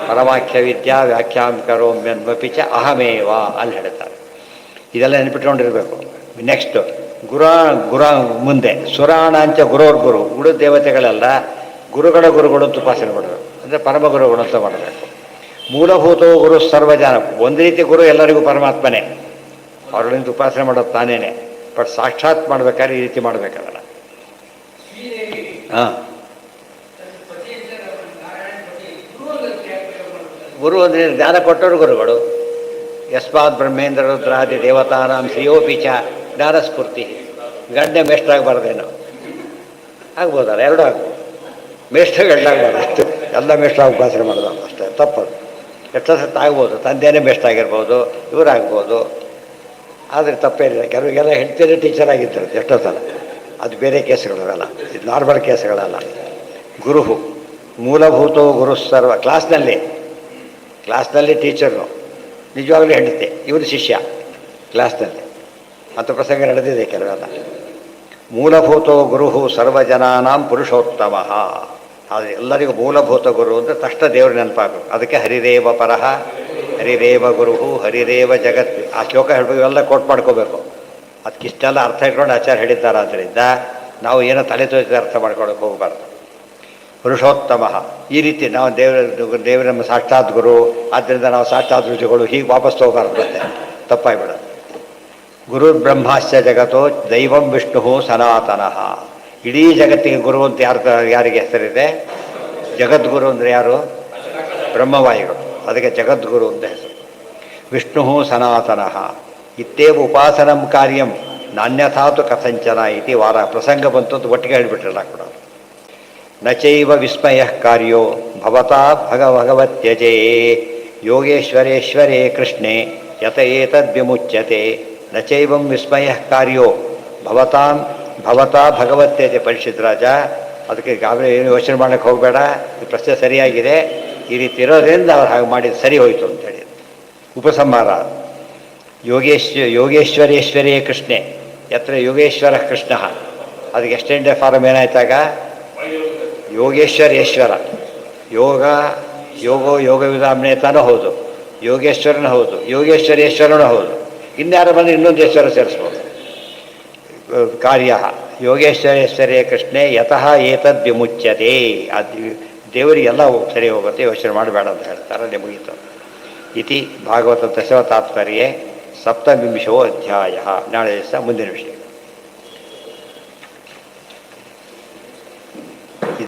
ಪರಮಾಖ್ಯ ವಿದ್ಯಾ ವ್ಯಾಖ್ಯಾಂ ಕರೋಮ್ಯನ್ವಪಿ ಚ ಅಹಮೇವ ಅಲ್ಲಿ ಹೇಳ್ತಾರೆ. ಇದೆಲ್ಲ ನೆನಪಿಟ್ಕೊಂಡಿರ್ಬೇಕು. ನೆಕ್ಸ್ಟ್ ಗುರ ಮುಂದೆ ಸುರಾಣಾಂಚ ಗುರು. ಉಳಿದ ದೇವತೆಗಳೆಲ್ಲ ಗುರುಗಳು ಅಂತ ಉಪಾಸನೆ ಮಾಡಬೇಕು. ಅಂದರೆ ಪರಮಗುರುಗಳು ಅಂತ ಮಾಡಬೇಕು. ಮೂಲಭೂತೋ ಗುರು ಸರ್ವಜನ. ಒಂದು ರೀತಿ ಗುರು ಎಲ್ಲರಿಗೂ ಪರಮಾತ್ಮನೇ. ಅವರಿಂದ ಉಪಾಸನೆ ಮಾಡೋದು ತಾನೇನೆ. ಬಟ್ ಸಾಕ್ಷಾತ್ ಮಾಡ್ಬೇಕಾದ್ರೆ ಈ ರೀತಿ ಮಾಡಬೇಕಲ್ಲ. ಹಾಂ, ಗುರು ಅಂದರೆ ಜ್ಞಾನ ಕೊಟ್ಟವರು ಗುರುಗಳು. ಯಸ್ಮಾತ್ ಬ್ರಹ್ಮೇಂದ್ರ ರುದ್ರಾದಿ ದೇವತಾನಾಂ ಶ್ರೇಯೋಪಿ ಚ ಜ್ಞಾನಸ್ಫೂರ್ತಿ. ಗಂಡೆ ಮೇಷ್ಟ್ರಾಗಬಾರ್ದೇನೋ? ಆಗ್ಬೋದಲ್ಲ, ಎರಡೂ ಆಗ್ಬೋದು. ಮೇಷ್ಟ್ರ ಗಂಡಾಗಬಾರ್ದು. ಎಲ್ಲ ಮೇಷ್ಟ್ರಾಗ ಉಪಾಸನೆ ಮಾಡೋದು ಅಷ್ಟೇ, ತಪ್ಪದು. ಎಷ್ಟೋ ಸತ್ತು ಆಗ್ಬೋದು, ತಂದೆಯೇ ಮೇಷ್ಟ್ರಾಗಿರ್ಬೋದು, ಇವರಾಗ್ಬೋದು. ಆದರೆ ತಪ್ಪೇನಿಲ್ಲ. ಕೆಲವರಿಗೆಲ್ಲ ಹೆಂಡ್ತಿಯೇ ಟೀಚರ್ ಆಗಿರ್ತಾರೆ ಎಷ್ಟೋ ಸಲ. ಅದು ಬೇರೆ ಕೇಸುಗಳಲ್ಲ, ಇದು ನಾರ್ಮಲ್ ಕೇಸುಗಳಲ್ಲ. ಗುರು ಮೂಲಭೂತೋ ಗುರು ಸರ್ವ. ಕ್ಲಾಸ್ನಲ್ಲಿ ಟೀಚರು ನಿಜವಾಗ್ಲೂ ಹೆಂಡತಿ, ಇವರು ಶಿಷ್ಯ ಕ್ಲಾಸ್ನಲ್ಲಿ. ಅಂಥ ಪ್ರಸಂಗ ನಡೆದಿದೆ ಕೆಲವೆಲ್ಲ. ಮೂಲಭೂತೋ ಗುರು ಸರ್ವಜನಾನಾಂ ಪುರುಷೋತ್ತಮ. ಆದರೆ ಎಲ್ಲರಿಗೂ ಮೂಲಭೂತ ಗುರು ಅಂದರೆ ತಕ್ಷಣ ದೇವರು ನೆನಪಾಗಬೇಕು. ಅದಕ್ಕೆ ಹರಿರೇವ ಪರಹ ಹರಿರೇವ ಗುರು ಹರಿರೇವ ಜಗತ್. ಆ ಶ್ಲೋಕ ಹೇಳ್ಬೇಕು, ಎಲ್ಲ ಕೋಟ್ ಮಾಡ್ಕೋಬೇಕು. ಅದಕ್ಕಿಷ್ಟೆಲ್ಲ ಅರ್ಥ ಇಟ್ಕೊಂಡು ಆಚಾರ್ಯ ಹೇಳಿದ್ದಾರೆ. ಆದ್ದರಿಂದ ನಾವು ಏನೋ ತಲೆ ತೋಚಿದ ಅರ್ಥ ಮಾಡ್ಕೊಳಕ್ಕೆ ಹೋಗಬಾರ್ದು. ಪುರುಷೋತ್ತಮ ಈ ರೀತಿ ನಾವು ದೇವರ ನಮ್ಮ ಸಾಕ್ಷಾತ್ ಗುರು, ಆದ್ದರಿಂದ ನಾವು ಸಾಕ್ಷಾತ್ ರುಚಿಗಳು, ಹೀಗೆ ವಾಪಸ್ ಹೋಗಬಾರ್ದು. ಮತ್ತೆ ತಪ್ಪಾಗಿಬಿಡೋದು. ಗುರು ಬ್ರಹ್ಮಾಸ್ಯ ಜಗತ್ತೋ ದೈವಂ ವಿಷ್ಣು ಸನಾತನಃ. ಇಡೀ ಜಗತ್ತಿಗೆ ಗುರು ಅಂತ ಯಾರಿಗೆ ಹೆಸರಿದೆ? ಜಗದ್ಗುರು ಅಂದರೆ ಯಾರು? ಬ್ರಹ್ಮವಾಯುಗಳು. ಅದಕ್ಕೆ ಜಗದ್ಗುರು ಅಂತ ಹೆಸರು. ವಿಷ್ಣು ಸನಾತನಃ ಇತ್ತೇವ ಉಪಾಸನಂ ಕಾರ್ಯಂ ನಾನ್ಯಥಾತು ಕಥಂಚನ ಇತಿ. ವಾರ ಪ್ರಸಂಗ ಬಂತು ಅಂತ ಒಟ್ಟಿಗೆ ಹೇಳಿಬಿಟ್ರಲ್ಲ ಕೂಡ. ನಚೈವ ವಿಸ್ಮಯ ಕಾರ್ಯೋ ಭವತಾ ಭಗವತ್ಯಜೇ ಯೋಗೇಶ್ವರೇಶ್ವರೇ ಕೃಷ್ಣೇ ಯತ ಏತದ್ವಿಮುಚ್ಯತೆ. ನಚೈವಂ ವಿಸ್ಮಯ ಕಾರ್ಯೋ ಭವತಾ ಭಗವತ್ಯಜೆ. ಪರಿಷತ್ ರಾಜ, ಅದಕ್ಕೆ ಗಾಬರಿ ಏನು ಯೋಚನೆ ಮಾಡೋಕ್ಕೆ ಹೋಗಬೇಡ, ಈ ಪ್ರಶ್ನೆ ಸರಿಯಾಗಿದೆ, ಈ ರೀತಿ ಇರೋದ್ರಿಂದ ಅವ್ರು ಹಾಗೆ ಮಾಡಿದ್ದು ಸರಿ ಹೋಯಿತು ಅಂತೇಳಿ ಉಪಸಂಹಾರ. ಯೋಗೇಶ್ವರೇಶ್ವರೇ ಕೃಷ್ಣೆ ಯತ್ರ ಯೋಗೇಶ್ವರ ಕೃಷ್ಣ. ಅದಕ್ಕೆ ಎಕ್ಸ್ಟೆಂಡೆಡ್ ಫಾರಮ್ ಏನಾಯ್ತಾಗ ಯೋಗೇಶ್ವರೇಶ್ವರ. ಯೋಗವಿಧಾಮ್ನೇತಾನೂ ಹೌದು, ಯೋಗೇಶ್ವರನೂ ಹೌದು, ಯೋಗೇಶ್ವರೇಶ್ವರನೂ ಹೌದು. ಇನ್ಯಾರು ಬಂದು ಇನ್ನೊಂದು ಈಶ್ವರ ಸೇರಿಸ್ಬೋದು. ಕಾರ್ಯ ಯೋಗೇಶ್ವರೇಶ್ವರೇ ಕೃಷ್ಣೆ ಯತಃ ಏತದ್ ವಿಮುಚ್ಯತೆ. ಅದು ದೇವರಿಗೆಲ್ಲ ಸರಿ ಹೋಗುತ್ತೆ, ಯೋಚನೆ ಮಾಡಬೇಡ ಅಂತ ಹೇಳ್ತಾರೆ. ಮುಗೀತು. ಇತಿ ಭಾಗವತ ದಶಮ ತಾತ್ಪರ್ಯೆ ಸಪ್ತವಿಂಶೋ ಅಧ್ಯಾಯ. ನಾಳೆ ದಿವಸ ಮುಂದಿನ ವಿಷಯ.